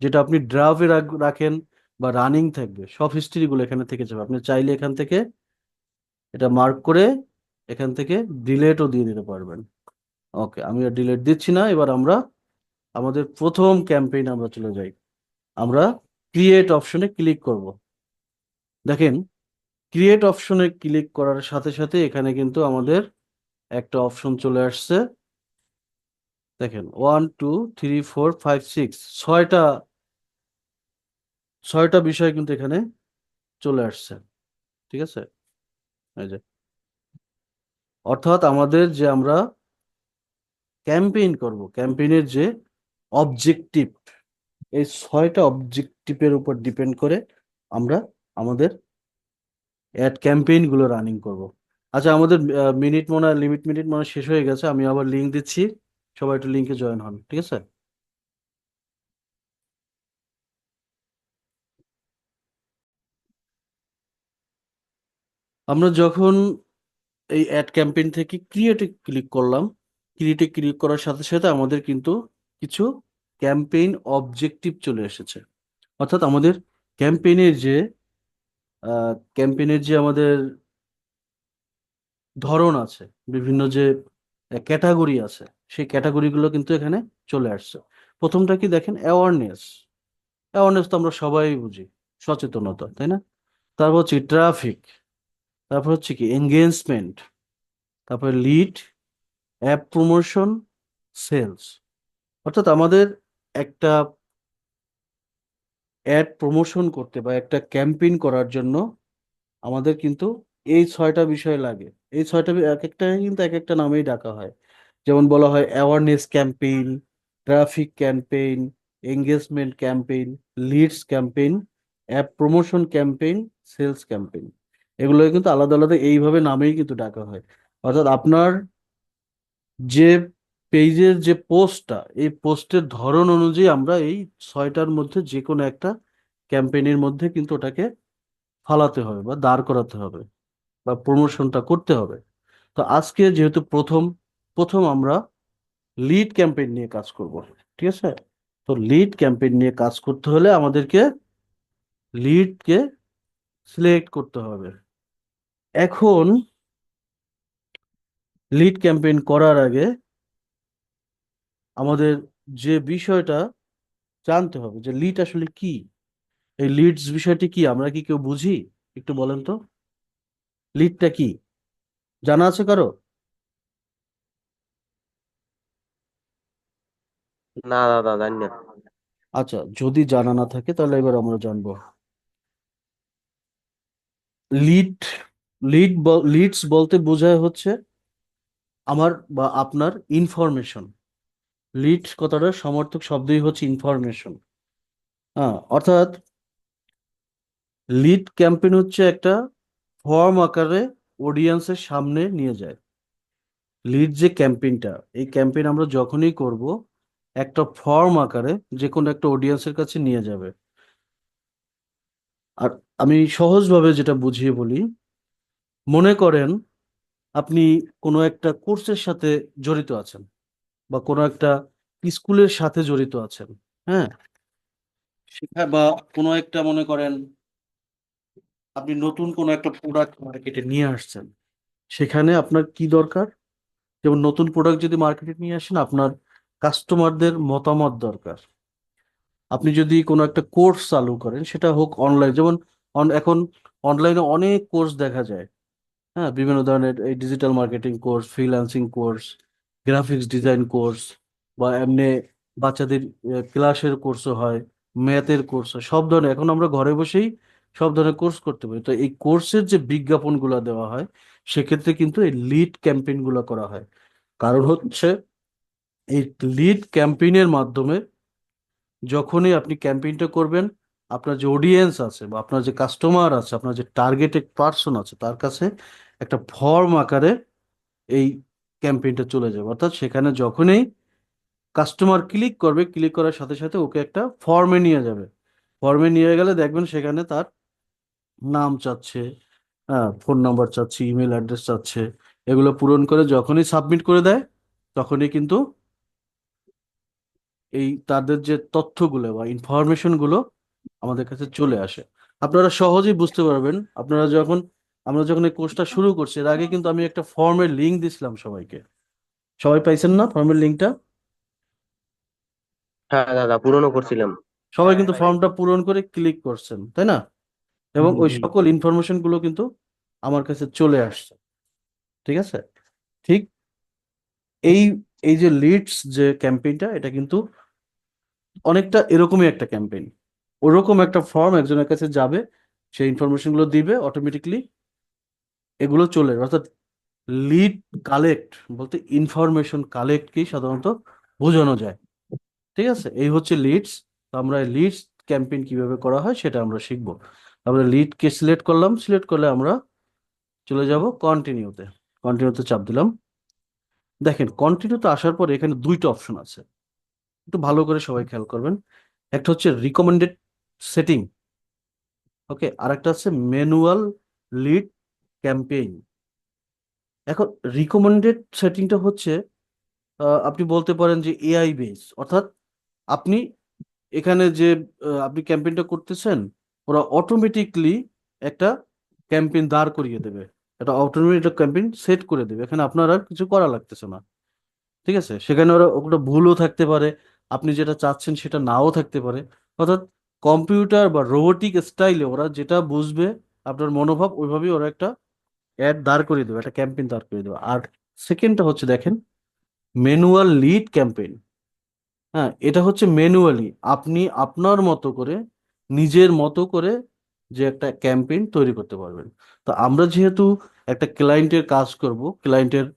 যেটা আপনি ড্রাফে রাখেন বা রানিং থাকবে, সব হিস্ট্রি গুলো এখানে থেকে যাবে। আপনি চাইলে এখান থেকে এটা মার্ক করে এখান থেকে ডিলেটও দিয়ে দিতে পারবেন। ওকে, আমি আর ডিলেট দিচ্ছি না। এবার আমরা আমাদের প্রথম ক্যাম্পেইন আমরা চলে যাই। আমরা ক্রিয়েট অপশনে ক্লিক করব। দেখেন, ক্রিয়েট অপশনে ক্লিক করার সাথে সাথে এখানে কিন্তু আমাদের একটা অপশন চলে আসছে। দেখেন 1 2 3 4 5 6, ছয়টা ছয়টা বিষয় কিন্তু এখানে চলে আসছে। ঠিক আছে, এই যে, অর্থাৎ আমাদের যে আমরা ক্যাম্পেইন করব, ক্যাম্পেইনের যে অবজেক্টিভ, এই ছয়টা অবজেক্টিভের উপর ডিপেন্ড করে আমরা আমাদের অ্যাড ক্যাম্পেইন গুলো রানিং করব। আচ্ছা, আমাদের মিনিট মনে হয়, লিমিট মিনিট মনে হয় শেষ হয়ে গেছে। আমি আবার লিংক দিচ্ছি, সবাই একটু লিংকে জয়েন হন। ঠিক আছে। আমরা যখন এই অ্যাড ক্যাম্পেইন থেকে ক্রিয়েটে ক্লিক করলাম, ক্রিয়েটে ক্লিক করার সাথে সাথে আমাদের কিন্তু কিছু ক্যাম্পেইন অবজেক্টিভ চলে এসেছে। অর্থাৎ আমাদের ক্যাম্পেইনের যে ক্যাম্পেইনের যে আমাদের ধরন আছে, বিভিন্ন যে ক্যাটাগরি আছে, সেই ক্যাটাগরিগুলো কিন্তু এখানে চলে আসছে। প্রথমটা কি দেখেন, অ্যাওয়ারনেস। অ্যাওয়ারনেস তো আমরা সবাই বুঝি, সচেতনতা, তাই না? তারপর হচ্ছে ট্রাফিক, তারপর হচ্ছে কি এঙ্গেজমেন্ট, তারপর লিড, অ্যাপ প্রমোশন, সেলস। অর্থাৎ আমাদের একটা অ্যাড প্রমোশন করতে বা একটা ক্যাম্পেইন করার জন্য আমাদের কিন্তু এই ছয়টা বিষয় লাগে। এই ছয়টা এক একটা কিন্তু এক একটা নামেই ডাকা হয়। যেমন বলা হয় awareness campaign, traffic campaign, engagement campaign, leads campaign, app promotion campaign, sales campaign. এগুলো কিন্তু আলাদা আলাদা এইভাবে নামেই কিন্তু ডাকা হয়। অর্থাৎ আপনার যে পেজের যে পোস্টটা, এই পোস্টের ধরন অনুযায়ী আমরা এই ছয়টার মধ্যে যে কোনো একটা ক্যাম্পেইনের মধ্যে কিন্তু ওটাকে ফালাতে হবে বা দাঁড় করাতে হবে বা প্রমোশনটা করতে হবে। তো আজকে যেহেতু প্রথম প্রথম আমরা লিড ক্যাম্পেইন নিয়ে কাজ করব। ঠিক আছে। তো লিড ক্যাম্পেইন নিয়ে কাজ করতে হলে আমাদেরকে লিডকে সিলেক্ট করতে হবে। এখন লিড ক্যাম্পেইন করার আগে আমাদের যে বিষয়টা জানতে হবে যে লিড আসলে কি। এই লিডস বিষয়টি কি, আমরা কি কেউ বুঝি? একটু বলেন তো, লিডটা কি, জানা আছে কারো? না দাদা, জানি না। আচ্ছা, যদি জানা না থাকে তাহলে এবার আমরা জানবো। লিড লিডস বলতে বোঝায় হচ্ছে আমার বা আপনার ইনফরমেশন। লিড কথাটার সমর্থক শব্দই হচ্ছে ইনফরমেশন। হ্যাঁ, অর্থাৎ লিড ক্যাম্পেইন হচ্ছে একটা ফর্ম আকারে অডিয়েন্সের সামনে নিয়ে যায়। লিড যে ক্যাম্পেইনটা, এই ক্যাম্পেইন আমরা যখনই করব একটা ফর্ম আকারে যে কোনো একটা অডিয়েন্সের কাছে নিয়ে যাবে। আর আমি সহজভাবে যেটা বুঝিয়ে বলি, মনে করেন আপনি কোনো একটা কোর্সের সাথে জড়িত আছেন, বা কোনো একটা স্কুলের সাথে জড়িত আছেন। হ্যাঁ, শিক্ষা বা কোনো একটা, মনে করেন আপনি নতুন কোনো একটা প্রোডাক্ট মার্কেটে নিয়ে আসছেন। সেখানে আপনার কি দরকার? যেমন নতুন প্রোডাক্ট যদি মার্কেটে নিয়ে আসেন, আপনার কাস্টমারদের মতামত দরকার। আপনি যদি কোনো একটা কোর্স চালু করেন, সেটা হোক অনলাইন, যেমন এখন অনলাইনে অনেক কোর্স দেখা যায়। হ্যাঁ, বিভিন্ন ধরনের এই digital marketing course, freelancing course, graphics design course, বা এমনি বাচ্চাদের ক্লাসের কোর্সও হয়, ম্যাথের কোর্স হয়, সব ধরনের। এখন আমরা ঘরে বসেই সব ধরনের কোর্স করতে পারি। তো এই কোর্সের যে বিজ্ঞাপনগুলো দেওয়া হয়, সেক্ষেত্রে কিন্তু এই লিড ক্যাম্পেইনগুলো করা হয়। কারণ হচ্ছে, এই লিড ক্যাম্পেইনের মাধ্যমে যখনই আপনি ক্যাম্পেইনটা করবেন, আপনার যে অডিয়েন্স আছে বা আপনার যে কাস্টমার আছে, আপনার যে টার্গেটেড পার্সন আছে, তার কাছে একটা ফর্ম আকারে এই ক্যাম্পেইনটা চলে যাবে। অর্থাৎ সেখানে যখনই কাস্টমার ক্লিক করবে, ক্লিক করার সাথে সাথে ওকে একটা ফর্মে নিয়ে যাবে। ফর্মে নিয়ে গেলে দেখবেন সেখানে তার নাম চাচ্ছে, হ্যাঁ, ফোন নাম্বার চাচ্ছে, ইমেল অ্যাড্রেস চাচ্ছে। এগুলো পূরণ করে যখনই সাবমিট করে দেয়, তখনই কিন্তু এই তাদের যে তথ্যগুলো বা ইনফরমেশন গুলো আমাদের কাছে চলে আসে। আপনারা সহজেই বুঝতে পারবেন। আমরা যখন এই কোর্সটা শুরু করছি, এর আগে কিন্তু আমি একটা ফর্মের লিংক দিছিলাম সবাইকে। সবাই পাইছেন না ফর্মের লিংকটা? হ্যাঁ দাদা, পূরণও করছিলাম। সবাই কিন্তু ফর্মটা পূরণ করে ক্লিক করছেন, তাই না? এবং ওই জি। সকল ইনফরমেশন গুলো কিন্তু আমার কাছে চলে আসছে। ঠিক আছে? ঠিক এই এই যে লিডস যে ক্যাম্পেইনটা, এটা কিন্তু অনেকটা এরকমই একটা ক্যাম্পেইন। ওরকম একটা ফর্ম একজনের কাছে যাবে, সেই ইনফরমেশন গুলো দিবে, অটোমেটিকলি এগুলো চলে আসবে। অর্থাৎ লিড কালেক্ট বলতে ইনফরমেশন কালেক্টকেই সাধারণত বোঝানো যায়। ঠিক আছে, এই হচ্ছে লিডস। তো আমরা লিডস ক্যাম্পেইন কিভাবে করা হয় সেটা আমরা শিখবো। আমরা লিডকে সিলেক্ট করলাম, সিলেক্ট করলে আমরা চলে যাব কন্টিনিউতে। কন্টিনিউতে চাপ দিলাম। দেখেন, কন্টিনিউতে আসার পরে এখানে দুইটা অপশন আছে, একটু ভালো করে সবাই খেয়াল করবেন। একটা হচ্ছে রিকমেন্ডেড সেটিং, ওকে, আর একটা হচ্ছে ম্যানুয়াল লিড ক্যাম্পেইন। এখন রিকমেন্ডেড সেটিংটা হচ্ছে, আপনি বলতে পারেন যে এআই বেস। অর্থাৎ আপনি এখানে যে আপনি ক্যাম্পেইনটা করতেছেন, ওরা অটোমেটিকলি একটা ক্যাম্পেইন দাঁড় করিয়ে দেবে, এটা অটোমেটিক একটা ক্যাম্পেইন সেট করে দেবে। এখানে আপনার আর কিছু করা লাগতেছে না। ঠিক আছে, সেখানে ওরা ওটা ভুলও থাকতে পারে, আপনি যেটা চাচ্ছেন সেটা নাও থাকতে পারে। অর্থাৎ কম্পিউটার বা রোবোটিক স্টাইলে ওরা যেটা বুঝবে আপনার মনোভাব, ওইভাবেই ওরা একটা অ্যাড দাঁড় করিয়ে দেবে, একটা ক্যাম্পেইন দাঁড় করিয়ে দেবে। আর সেকেন্ডটা হচ্ছে, দেখেন, ম্যানুয়াল লিড ক্যাম্পেইন। হ্যাঁ, এটা হচ্ছে ম্যানুয়ালি আপনি আপনার মতো করে, নিজের মতো করে যে একটা ক্যাম্পেইন তৈরি করতে পারবেন। তো আমরা যেহেতু একটা ক্লায়েন্টের কাজ করব, ক্লায়েন্টের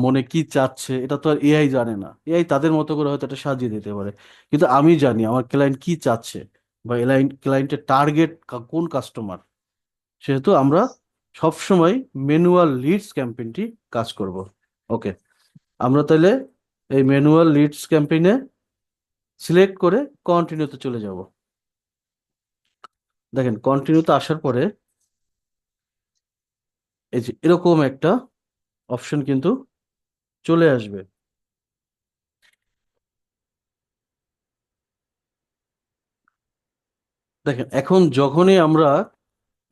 মনে কি চাচ্ছে এটা তো আর এআই জানে না। এআই তাদের মতো করে হয়তো এটা সাজিয়ে দিতে পারে, কিন্তু আমি জানি আমার ক্লায়েন্ট কি চাচ্ছে, বা ক্লায়েন্টের টার্গেট কোন কাস্টমার। সেহেতু আমরা সবসময় ম্যানুয়াল লিডস ক্যাম্পেইনটি কাজ করব। ওকে, আমরা তাহলে এই ম্যানুয়াল লিডস ক্যাম্পেইনে সিলেক্ট করে কন্টিনিউতে চলে যাব। দেখেন, কন্টিনিউতে আসার পরে এই যে এরকম একটা অপশন কিন্তু চলে আসবে। দেখেন, এখন যখনই আমরা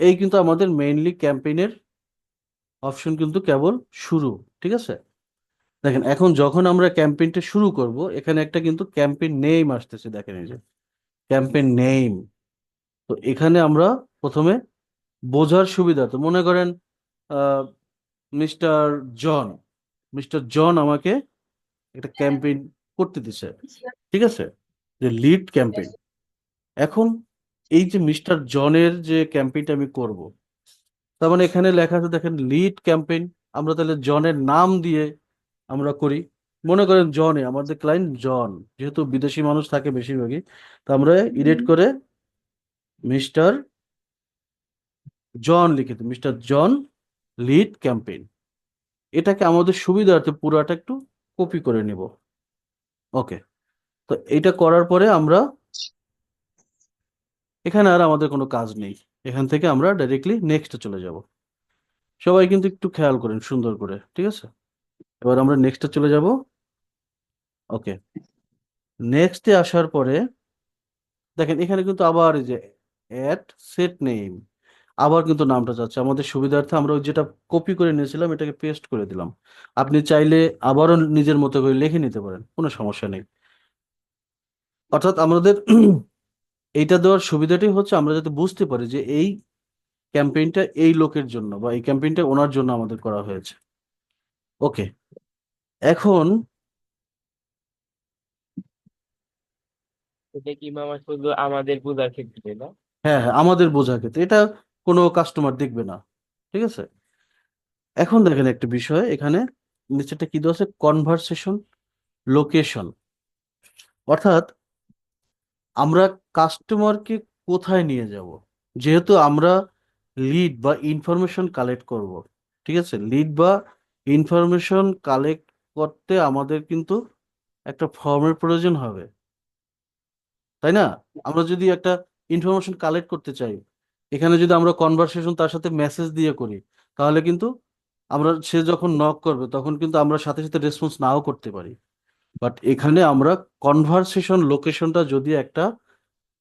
এই কিন্তু আমাদের মেইনলি ক্যাম্পেইনের অপশন কিন্তু কেবল শুরু। ঠিক আছে, দেখেন এখন যখন আমরা ক্যাম্পেইনটা শুরু করব, এখানে একটা কিন্তু ক্যাম্পেইন নেম আসতেছে। দেখেন এই যে ক্যাম্পেইন নেম। তো এখানে আমরা প্রথমে বোঝার সুবিধার্থে মনে করেন আহ মিস্টার জন, মিস্টার জন আমাকে একটা ক্যাম্পেইন করতে দিছে। ঠিক আছে, যে লিড ক্যাম্পেইন। এখন এই যে মিস্টার জনের যে ক্যাম্পেইনটা আমি করব, তার মানে এখানে লেখা আছে, দেখেন, লিড ক্যাম্পেইন। আমরা তাহলে জনের নাম দিয়ে আমরা করি। মনে করেন জনে, আমাদের ক্লায়েন্ট জন, যেহেতু বিদেশি মানুষ থাকে বেশিরভাগই, তো আমরা এডিট করে মিস্টার জন লিখে দিই, মিস্টার জন লিড ক্যাম্পেইন। এটাকে আমাদের সুবিধার্থে পুরাটা একটু কপি করে নিব। ওকে, তো এইটা করার পরে আমরা এখানে আর আমাদের কোনো কাজ নেই। এখান থেকে আমরা ডাইরেক্টলি নেক্সটে চলে যাব। সবাই কিন্তু একটু খেয়াল করেন সুন্দর করে, ঠিক আছে? এবার আমরা নেক্সটে চলে যাব। ওকে, নেক্সটে আসার পরে দেখেন এখানে কিন্তু আবার এই যে অ্যাড সেট নেম। আবার কিন্তু নামটা চাচ্ছে। আমাদের সুবিধার্থে আমরা ওই যেটা কপি করে নিয়েছিলাম এটাকে পেস্ট করে দিলাম। আপনি চাইলে আবারও নিজের মতো করে লিখে নিতে পারেন, কোনো সমস্যা নেই। অর্থাৎ আমাদের এইটা দেওয়ার সুবিধাটাই হচ্ছে আমরা যাতে বুঝতে পারি যে এই ক্যাম্পেইনটা এই লোকের জন্য বা এই ক্যাম্পেইনটা ওনার জন্য আমাদের করা হয়েছে। ওকে, এখন এটা কি মামা শুধু আমাদের বোঝার ক্ষেত্রে না? হ্যাঁ হ্যাঁ, আমাদের বোঝার ক্ষেত্রে এটা কোনো কাস্টমার দেখবে না। ঠিক আছে, এখন দেখেন একটা বিষয় এখানে নিচেটা কি দেওয়া আছে, কনভারসেশন লোকেশন। অর্থাৎ আমরা কাস্টমারকে কোথায় নিয়ে যাব, যেহেতু আমরা লিড বা ইনফরমেশন কালেক্ট করব। ঠিক আছে, লিড বা ইনফরমেশন কালেক্ট করতে আমাদের কিন্তু একটা ফর্মের প্রয়োজন হবে, তাই না? আমরা যদি একটা ইনফরমেশন কালেক্ট করতে চাই, এখানে যদি আমরা কনভারসেশন তার সাথে মেসেজ দিয়ে করি, তাহলে কিন্তু আমরা সে যখন নক করবে তখন কিন্তু আমরা সাথে সাথে রেসপন্স নাও করতে পারি। বাট এখানে আমরা কনভারসেশন লোকেশনটা যদি একটা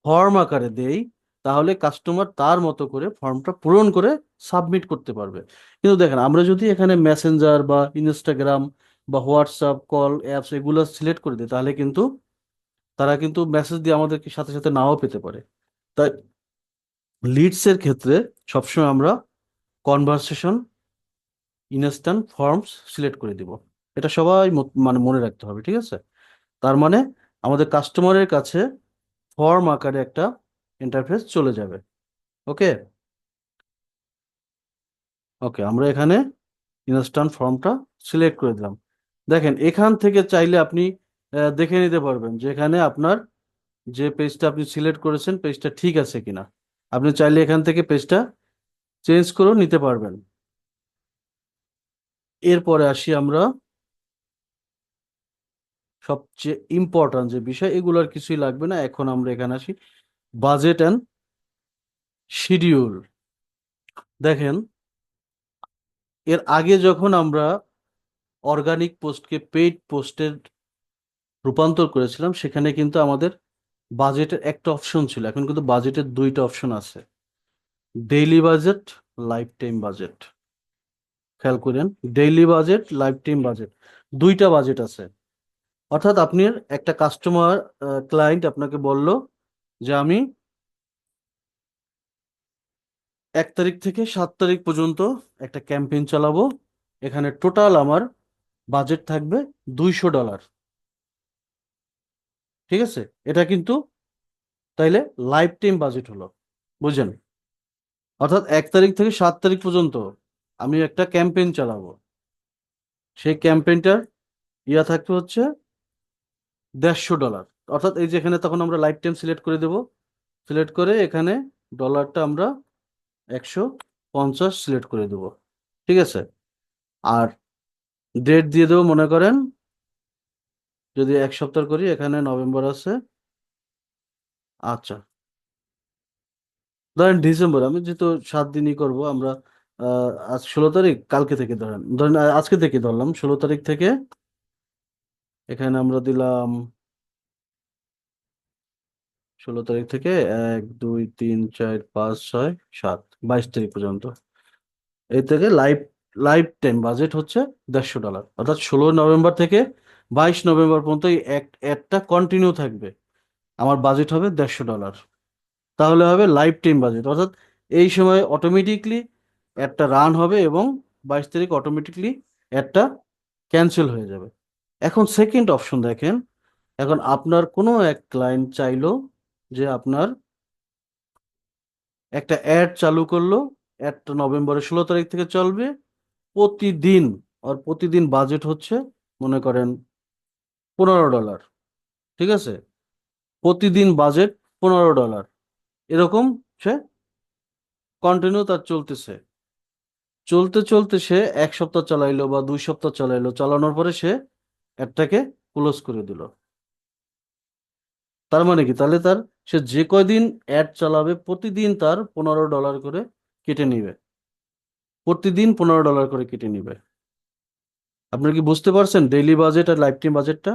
ফর্ম আকারে দেই, তাহলে কাস্টমার তার মতো করে ফর্মটা পূরণ করে সাবমিট করতে পারবে। কিন্তু দেখেন আমরা যদি এখানে মেসেঞ্জার বা ইনস্টাগ্রাম বা হোয়াটসঅ্যাপ কল অ্যাপস এগুলো সিলেক্ট করে দিই, তাহলে কিন্তু তারা কিন্তু মেসেজ দিয়ে আমাদেরকে সাথে সাথে নাও পেতে পারে। তাই লিডস এর ক্ষেত্রে সবসময় আমরা কনভারসেশন ইনস্ট্যান্ট ফর্মস সিলেক্ট করে দিব। এটা সবাই মানে মনে রাখতে হবে, ঠিক আছে? তার মানে আমাদের কাস্টমারের কাছে ফর্ম আকারে একটা ইন্টারফেস চলে যাবে। ওকে, ওকে, আমরা এখানে ইনস্ট্যান্ট ফর্মটা সিলেক্ট করে দিলাম। দেখেন এখান থেকে চাইলে আপনি দেখে নিতে পারবেন যে এখানে আপনার যে পেজটা আপনি সিলেক্ট করেছেন পেজটা ঠিক আছে কিনা। আপনি চাইলে এখান থেকে পেজটা চেঞ্জ করেও নিতে পারবেন। এরপরে আসি আমরা সবচেয়ে ইম্পর্ট্যান্ট যে বিষয়, এগুলোর কিছুই লাগবে না। এখন আমরা এখানে আসি বাজেট অ্যান্ড শিডিউল। দেখেন এর আগে যখন আমরা অর্গানিক পোস্টকে পেইড পোস্টে রূপান্তর করেছিলাম, সেখানে কিন্তু আমাদের বাজেটের একটা অপশন ছিল, এখন কিন্তু বাজেটের দুইটা অপশন আছে, daily budget, life time budget. খেয়াল করেন, daily budget, life time budget, দুইটা বাজেট আছে। অর্থাৎ আপনি একটা কাস্টমার ক্লায়েন্ট আপনাকে বলল যে আমি 1 তারিখ থেকে 7 তারিখ পর্যন্ত একটা ক্যাম্পেইন চালাবো, এখানে টোটাল আমার বাজেট থাকবে $200। ঠিক আছে, এটা কিন্তু তাইলে লাইফ টাইম বাজেট হলো, বুঝেন? অর্থাৎ 1 তারিখ থেকে 7 তারিখ পর্যন্ত আমি একটা ক্যাম্পেইন চালাবো, সেই ক্যাম্পেইনটার থাকবে হচ্ছে $150। অর্থাৎ এই যে এখানে তখন আমরা লাইফ টাইম সিলেক্ট করে দেব, সিলেক্ট করে এখানে ডলারটা আমরা 150 সিলেক্ট করে দেব। ঠিক আছে, আর ডেট দিয়ে দেবো, মনে করেন যদি 1 সপ্তাহ করি, এখানে নভেম্বর আছে, আচ্ছা ধরেন ডিসেম্বর, আমি যেহেতু 7 দিনই করব আমরা, আজ 16 তারিখ, কালকে থেকে ধরেন ধরেন আজকে থেকে ধরলাম 16 তারিখ থেকে এখানে আমরা দিলাম 16 তারিখ থেকে 1 2 3 4 5 6 7 22 তারিখ পর্যন্ত। এই থেকে লাইফ লাইফ টাইম বাজেট হচ্ছে $150। অর্থাৎ 16 নভেম্বর থেকে 22 নভেম্বর পর্যন্ত এই একটা কন্টিনিউ থাকবে, আমার বাজেট হবে $150। তাহলে হবে লাইফ টাইম বাজেট। অর্থাৎ এই সময় অটোমেটিকলি একটা রান হবে এবং 22 তারিখ অটোমেটিকলি একটা ক্যান্সেল হয়ে যাবে। এখন সেকেন্ড অপশন দেখেন, এখন আপনার কোনো এক ক্লায়েন্ট চাইলো যে আপনার একটা অ্যাড চালু করলো, অ্যাডটা নভেম্বরের 16 তারিখ থেকে চলবে প্রতিদিন, আর প্রতিদিন বাজেট হচ্ছে মনে করেন $15। ঠিক আছে, প্রতিদিন বাজেট $15, এরকম সে কন্টিনিউ তার চলতেছে। চলতে চলতে সে 1 সপ্তাহ চালাইলো বা 2 সপ্তাহ চালাইলো, চালানোর পরে সে অ্যাডটাকে ক্লোজ করে দিল। তার মানে কি, তাহলে তার সে যে কয়দিন অ্যাড চালাবে প্রতিদিন তার $15 করে কেটে নিবে, প্রতিদিন $15 করে কেটে নিবে। আপনার কি বুঝতে পারছেন ডেইলি বাজেট আর লাইফ টাইম বাজেটটা?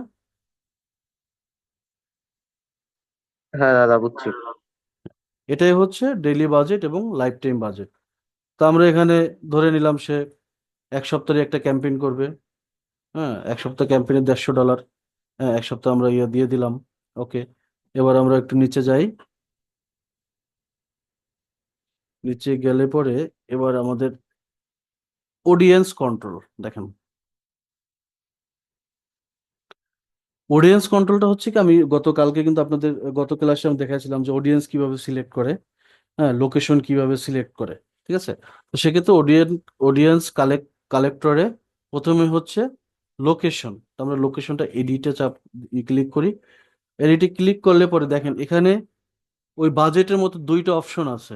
হ্যাঁ দাদা, বুঝছি। এটাই হচ্ছে ডেইলি বাজেট এবং লাইফ টাইম বাজেট। তো আমরা এখানে ধরে নিলাম সে 1 সপ্তাহে একটা ক্যাম্পেইন করবে। হ্যাঁ, 1 সপ্তাহ ক্যাম্পেইনে $150। হ্যাঁ, 1 সপ্তাহ আমরা ইয়ে দিয়ে দিলাম। ওকে, এবার আমরা একটু নিচে যাই। নিচে গেলে পরে এবার আমাদের অডিয়েন্স কন্ট্রোল দেখেন। অডিয়েন্স কন্ট্রোলটা হচ্ছে কি, আমি গতকালকে কিন্তু আপনাদের গত ক্লাসে আমি দেখাচ্ছিলাম যে অডিয়েন্স কিভাবে সিলেক্ট করে, হ্যাঁ, লোকেশন কিভাবে সিলেক্ট করে। ঠিক আছে, তো সেক্ষেত্রে অডিয়েন্স কালেক্টরে প্রথমে হচ্ছে লোকেশন। আমরা লোকেশনটা এডিটে ক্লিক করি। এডিটে ক্লিক করলে পরে দেখেন এখানে ওই বাজেটের মতো 2টা অপশন আছে।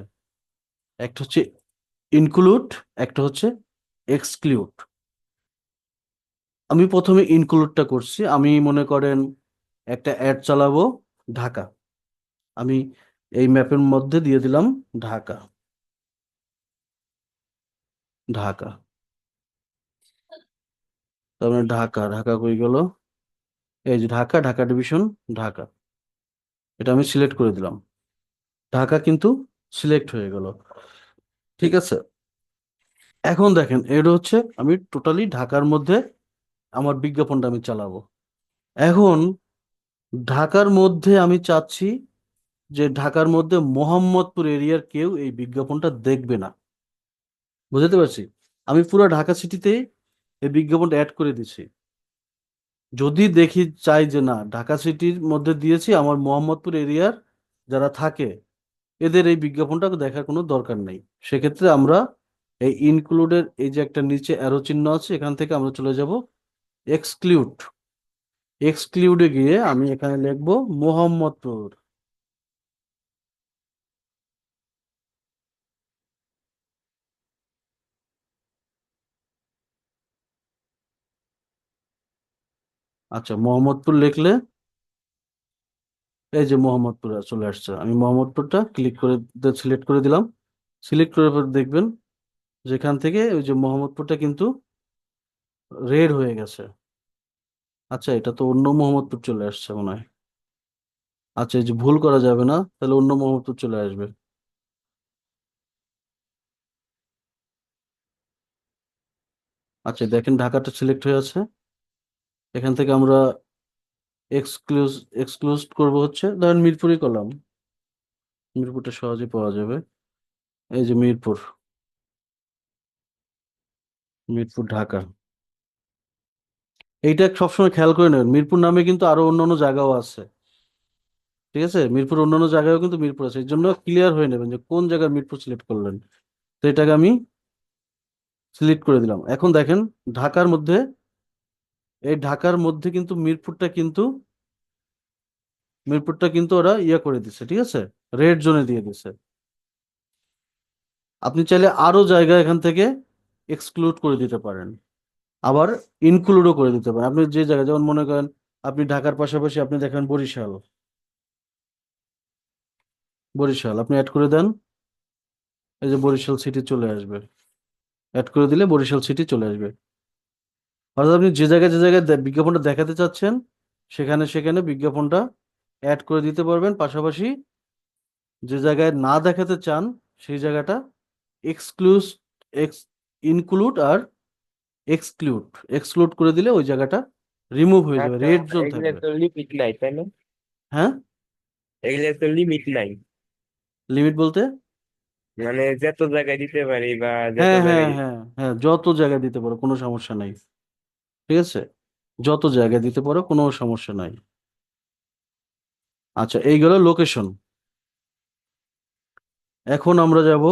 একটা হচ্ছে ইনক্লুড, একটা হচ্ছে এক্সক্লুড। আমি প্রথমে ইনক্লুডটা করছি। আমি মনে করেন একটা অ্যাড চালাবো ঢাকা। আমি এই ম্যাপের মধ্যে দিয়ে দিলাম ঢাকা। ঢাকা, তার মানে ঢাকা, ঢাকা কই গেল? এই যে ঢাকা, ঢাকা ডিভিশন, ঢাকা। এটা আমি সিলেক্ট করে দিলাম। ঢাকা কিন্তু সিলেক্ট হয়ে গেল। ঠিক আছে, এখন দেখেন এটা হচ্ছে আমি টোটালি ঢাকার মধ্যে আমার বিজ্ঞাপনটা আমি চালাবো। এখন ঢাকার মধ্যে আমি চাচ্ছি যে ঢাকার মধ্যে মোহাম্মদপুর এরিয়ার কেউ এই বিজ্ঞাপনটা দেখবে না। বুঝতে পারছি, আমি পুরো ঢাকা সিটিতে এই বিজ্ঞাপনটা অ্যাড করে দিছি। যদি দেখি চাই যে না, ঢাকা সিটির মধ্যে দিয়েছি, আমার মোহাম্মদপুর এরিয়ার যারা থাকে এদের এই বিজ্ঞাপনটা দেখার কোনো দরকার নেই, সেক্ষেত্রে আমরা এই ইনক্লুডের এই যে একটা নিচে অ্যারো চিহ্ন আছে, এখান থেকে আমরা চলে যাব এক্সক্লুড। এক্সক্লুডে গিয়ে আমি এখানে লিখবো মোহাম্মদপুর। আচ্ছা, মোহাম্মদপুর লিখলে এই যে মোহাম্মদপুর চলে আসছে। আমি মোহাম্মদপুরটা ক্লিক করে সিলেক্ট করে দিলাম। সিলেক্ট করার পর দেখবেন যেখান থেকে ওই যে মোহাম্মদপুরটা কিন্তু রেড হয়ে গেছে। আচ্ছা, এটা তো অন্য মোহাম্মদপুর চলে আসছে মনে হয়। আচ্ছা, এই যে ভুল করা যাবে না, তাহলে অন্য মোহাম্মদপুর চলে আসবে। আচ্ছা, দেখেন ঢাকাটা সিলেক্ট হয়ে আছে। এখান থেকে আমরা এক্সক্লুজ এক্সক্লুজ করব হচ্ছে, ধরেন মিরপুরই করলাম। মিরপুরটা সহজে পাওয়া যাবে। এই যে মিরপুর, মিরপুর ঢাকা। এইটা সবসময় খেয়াল করে নেবেন, মিরপুর নামে কিন্তু আরো অন্যান্য জায়গাও আছে। ঠিক আছে, মিরপুর অন্যান্য জায়গায়ও কিন্তু মিরপুর আছে, এই জন্য ক্লিয়ার হয়ে নেবেন যে কোন জায়গায় মিরপুর সিলেক্ট করলেন। তো এটাকে আমি সিলেক্ট করে দিলাম। এখন দেখেন ঢাকার মধ্যে, এই ঢাকার মধ্যে কিন্তু মিরপুরটা কিন্তু ওরা ইয়ে করে দিছে। ঠিক আছে, রেড জোনে দিয়ে দিছে। আপনি চাইলে আরো জায়গা এখান থেকে এক্সক্লুড করে দিতে পারেন, আবার ইনক্লুডও করে দিতে পারেন। আপনি যে জায়গায়, যেমন মনে করেন আপনি ঢাকার পাশাপাশি আপনি দেখেন বরিশাল। বরিশাল আপনি অ্যাড করে দেন, এই যে বরিশাল সিটি চলে আসবে। অ্যাড করে দিলে বরিশাল সিটি চলে আসবে। অর্থাৎ আপনি যে জায়গায় বিজ্ঞাপনটা দেখাতে চাচ্ছেন সেখানে সেখানে বিজ্ঞাপনটা অ্যাড করে দিতে পারবেন। পাশাপাশি যে জায়গায় না দেখাতে চান সেই জায়গাটা এক্সক্লুজ এক্স ইনক্লুড আর এক্সক্লুড এক্সক্লুড করে দিলে ওই জায়গাটা রিমুভ হয়ে যাবে, আচ্ছা, রেড জোন এগুলা থাকবে। তো লিমিট নাই তাই না? হ্যাঁ, এগুলা তো লিমিট নাই, লিমিট বলতে? মানে যত জায়গায় দিতে পারি বা যত হ্যাঁ হ্যাঁ জায়গায়। হ্যাঁ হ্যাঁ, যত জায়গায় দিতে পারো কোনো সমস্যা নাই। ঠিক আছে, যত জায়গায় দিতে পারো কোনো সমস্যা নাই। আচ্ছা, এই গেল লোকেশন। এখন আমরা যাব,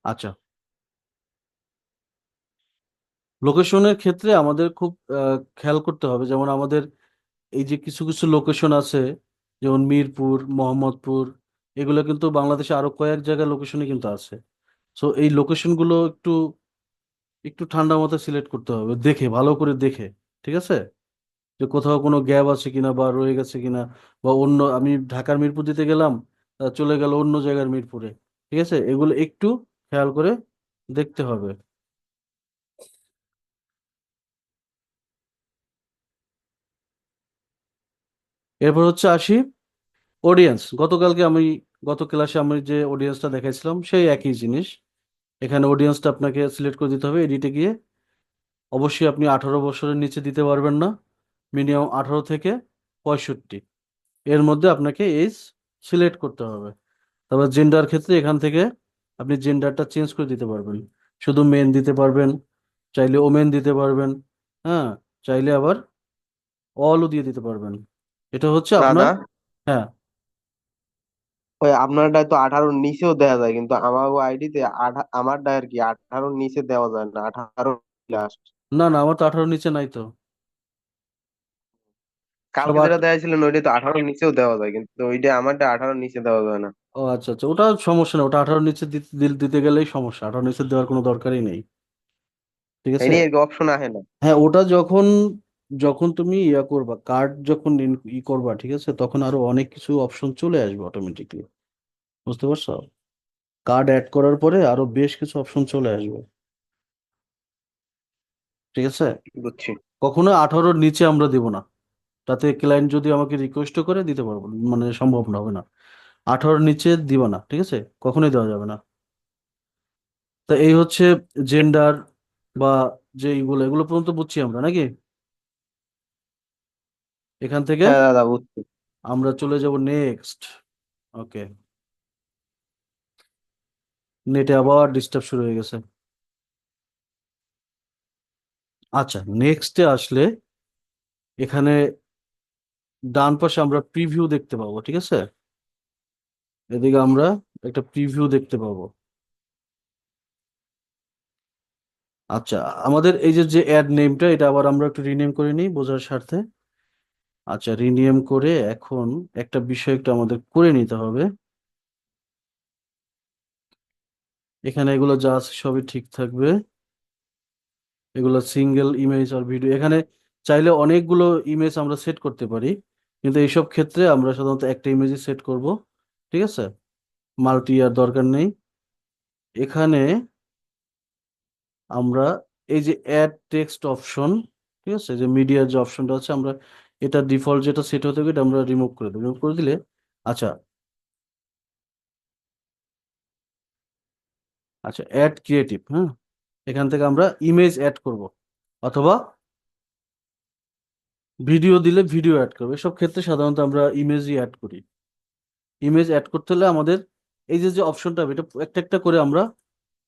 আচ্ছা, লোকেশনের ক্ষেত্রে আমাদের খুব খেয়াল করতে হবে। যেমন আমাদের এই যে কিছু কিছু লোকেশন আছে, যেমন মিরপুর, মোহাম্মদপুর, এগুলো কিন্তু বাংলাদেশে আরো কয়েক জায়গায় লোকেশনে কিন্তু আছে। সো এই লোকেশনগুলো একটু একটু ঠান্ডা মাথায় সিলেক্ট করতে হবে, দেখে ভালো করে দেখে। ঠিক আছে, যে কোথাও কোনো গ্যাপ আছে কিনা বা রয়ে গেছে কিনা, বা অন্য আমি ঢাকার মিরপুর দিতে গেলাম, চলে গেল অন্য জায়গার মিরপুরে। ঠিক আছে, এগুলো একটু খেয়াল করে দেখতে হবে। এরপর হচ্ছে আসি অডিয়েন্স। গত ক্লাসে আমি যে অডিয়েন্সটা দেখাইছিলাম সেই একই জিনিস। এখানে অডিয়েন্সটা আপনাকে সিলেক্ট করে দিতে হবে এডিটে গিয়ে। অবশ্যই আপনি 18 বছরের নিচে দিতে পারবেন না, মিনিমাম 18 থেকে 65। এর মধ্যে আপনাকে এজ সিলেক্ট করতে হবে। তারপর জেন্ডার ক্ষেত্রে এখান থেকে আপনি জেন্ডারটা চেঞ্জ করে দিতে পারবেন, শুধু মেন দিতে পারবেন, চাইলে ওমেন দিতে পারবেন, হ্যাঁ, চাইলে আবার অলও দিয়ে দিতে পারবেন। এটা হচ্ছে আপনার। দাদা, হ্যাঁ, ওই আপনারটা তো 18-র নিচেও দেওয়া যায়, কিন্তু আমার আইডিতে আমারটা আর কি 18-র নিচে দেওয়া যায় না, 18 লাস্ট। না না, আমার তো 18 নিচে নাই তো। সব কালকে যেটা দেওয়া ছিলেন ওইটা তো 18-র নিচেও দেওয়া যায়, কিন্তু ওইটা আমারটা 18-র নিচে দেওয়া যায় না। ও আচ্ছা আচ্ছা, ওটা সমস্যা না, ওটা 18 নিচে দিতে গেলেই সমস্যা, 18 নিচে দেওয়ার কোনো দরকারই নেই। ঠিক এই আছে। নিয়ে অপশন আসে না। হ্যাঁ, ওটা যখন যখন তুমি ইয়া করবা, কার্ড যখন করবা, ঠিক আছে, তখন আরো অনেক কিছু অপশন চলে আসবে অটোমেটিকলি। বুঝতে পারছো? কার্ড অ্যাড করার পরে আরো বেশ কিছু অপশন চলে আসবে। ঠিক আছে। বুঝছি। কখনো 18-র নিচে আমরা দিব না, তাতে ক্লায়েন্ট যদি আমাকে রিকোয়েস্ট করে দিতে পারবো না, মানে সম্ভব না, হবে না। 18-র নিচে দিব না, ঠিক আছে, কখনোই দেওয়া যাবে না। তা এই হচ্ছে জেন্ডার বা যে এইগুলো, এগুলো পর্যন্ত বুঝছি আমরা নাকি? এখান থেকে হ্যাঁ দাদা, বুঝছি। আমরা চলে যাব নেক্সট। ওকে, নেটে আবার ডিস্টার্ব শুরু হয়ে গেছে। আচ্ছা, নেক্সটে আসলে এখানে ডান পাশে আমরা প্রিভিউ দেখতে পাবো, ঠিক আছে, এদিকে আমরা একটা প্রিভিউ দেখতে পাবো। আচ্ছা, আমাদের এই যে অ্যাড নেমটা, এটা আবার আমরা একটু রিনেম করে নিই বোঝার স্বার্থে। আচ্ছা, রিনেম করে এখন একটা বিষয় একটু আমাদের করে নিতে হবে। এখানে এগুলো যা আছে সবই ঠিক থাকবে। এগুলো সিঙ্গেল ইমেজ আর ভিডিও, এখানে চাইলে অনেকগুলো ইমেজ আমরা সেট করতে পারি, কিন্তু এইসব ক্ষেত্রে আমরা সাধারণত একটা ইমেজই সেট করব। ঠিক আছে, মাল্টি আর দরকার নেই। এখানে আমরা এই যে অ্যাড টেক্সট অপশন, ঠিক আছে, যে মিডিয়ার যে অপশনটা আছে, আমরা এটা ডিফল্ট যেটা সেট হতে হবে এটা আমরা রিমুভ করে দেবো। রিমুভ করে দিলে আচ্ছা, আচ্ছা অ্যাড ক্রিয়েটিভ, হ্যাঁ, এখান থেকে আমরা ইমেজ অ্যাড করব, অথবা ভিডিও দিলে ভিডিও অ্যাড করবো। এসব ক্ষেত্রে সাধারণত আমরা ইমেজই অ্যাড করি। ইমেজ অ্যাড করতে হলে আমাদের এই যে অপশনটা, এটা একটা একটা করে আমরা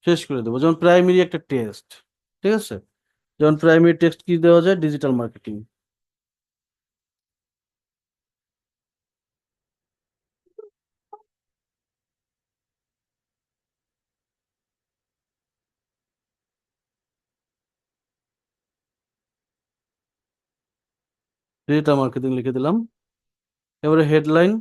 শেষ করে দেবো। যেমন প্রাইমারি একটা টেক্সট, ঠিক আছে, যেমন প্রাইমারি টেক্সট কি দেওয়া যায়, ডিজিটাল মার্কেটিং। ডিজিটাল মার্কেটিং লিখে দিলাম। এবারে হেডলাইন।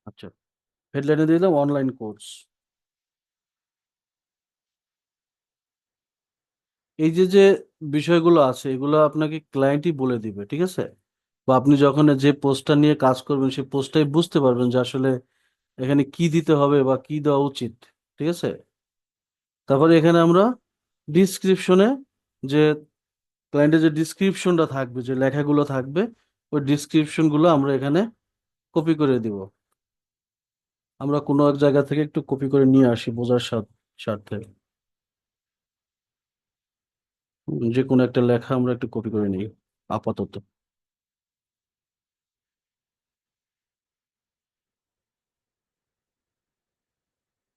আচ্ছা, হেডলাইনে দিয়ে দিলাম অনলাইন কোর্স। এই যে বিষয়গুলো আছে, এগুলো আপনাকে ক্লায়েন্টই বলে দিবে, ঠিক আছে, বা আপনি যখন যে পোস্টটা নিয়ে কাজ করবেন সেই পোস্টটাই বুঝতে পারবেন যে আসলে এখানে কি দিতে হবে বা কি দেওয়া উচিত। ঠিক আছে। তারপরে এখানে আমরা ডিসক্রিপশনে, যে ক্লায়েন্টের যে ডিসক্রিপশনটা থাকবে, যে লেখাগুলো থাকবে, ওই ডিসক্রিপশনগুলো আমরা এখানে কপি করে দিব। আমরা কোনো এক জায়গা থেকে একটু কপি করে নিয়ে আসি বোঝার স্বার্থে। যে কোনো একটা লেখা আমরা একটু কপি করে নিই আপাতত।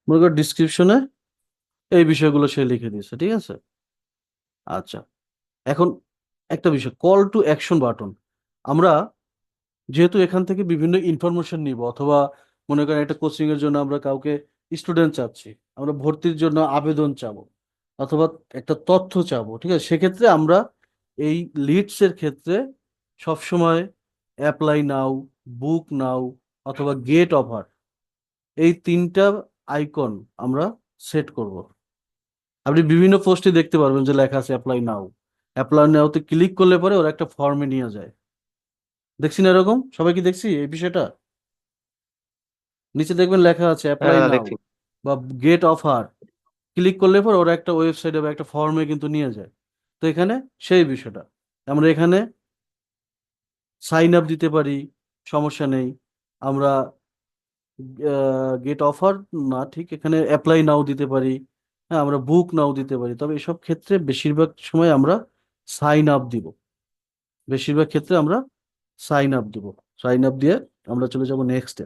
মনে করো ডিসক্রিপশনে এই বিষয়গুলো সে লিখে দিয়েছে, ঠিক আছে। আচ্ছা, এখন একটা বিষয়, কল টু অ্যাকশন বাটন। আমরা যেহেতু এখান থেকে বিভিন্ন ইনফরমেশন নিব, অথবা মনে করেন একটা কোচিং এর জন্য আমরা কাউকে স্টুডেন্ট চাচ্ছি, আমরা ভর্তির জন্য আবেদন চাবো, অথবা একটা তথ্য চাবো, ঠিক আছে, সেক্ষেত্রে আমরা এই লিডস এর ক্ষেত্রে সবসময় অ্যাপ্লাই নাও, বুক নাও, অথবা গেট অফার, এই তিনটা আইকন আমরা সেট করব। আপনি বিভিন্ন পোস্টে দেখতে পারবেন যে লেখা আছে অ্যাপ্লাই নাও। অ্যাপ্লাই নাওতে ক্লিক করলে পরে ওরা একটা ফর্মে নিয়ে যায়, দেখছি না এরকম? সবাই কি দেখছি এই বিষয়টা? নিচে দেখবেন লেখা আছে হ্যাঁ অ্যাপ্লাই দাদা নাও দেখছি। বা গেট অফার। ক্লিক করলে পর ওরা একটা ওয়েবসাইটে বা একটা ফর্মে কিন্তু নিয়ে যায়। তো এখানে সেই বিষয়টা আমরা এখানে সাইন আপ দিতে পারি, সমস্যা নেই। আমরা গেট অফার না, ঠিক এখানে অ্যাপ্লাই নাও দিতে পারি। হ্যাঁ, আমরা বুক নাও দিতে পারি, তবে এসব ক্ষেত্রে বেশিরভাগ সময় আমরা সাইন আপ দিব। বেশিরভাগ ক্ষেত্রে আমরা সাইন আপ দিব। সাইন আপ দিয়ে আমরা চলে যাব নেক্সটে।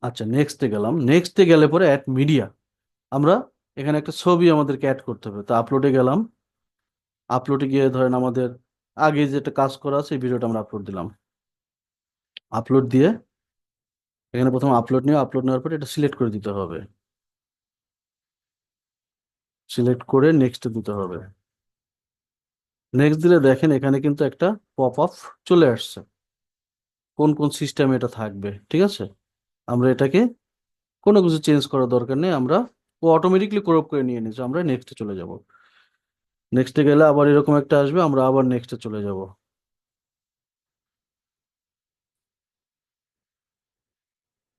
আচ্ছা, নেক্সটে গেলাম। নেক্সটে গেলে পরে অ্যাড মিডিয়া। আমরা এখানে একটা ছবি আমাদেরকে অ্যাড করতে হবে, তো আপলোডে গেলাম। আপলোডে গিয়ে ধরেন আমাদের আগে যেটা কাজ করা আছে এই ভিডিওটা আমরা আপলোড দিলাম। আপলোড দিয়ে এখানে প্রথম আপলোড নিয়ে, আপলোড নেওয়ার পরে এটা সিলেক্ট করে দিতে হবে। সিলেক্ট করে নেক্সট দিতে হবে। নেক্সট দিলে দেখেন এখানে কিন্তু একটা পপ আপ চলে আসছে, কোন কোন সিস্টেমে এটা থাকবে। ঠিক আছে, আমরা এটাকে কোনো কিছু চেঞ্জ করার দরকার নেই, আমরা ও অটোমেটিকলি ক্রপ করে নিয়ে নিচ্ছে। আমরা নেক্সটে চলে যাব। নেক্সটে গেলে আবার এরকম একটা আসবে, আমরা আবার নেক্সটে চলে যাব।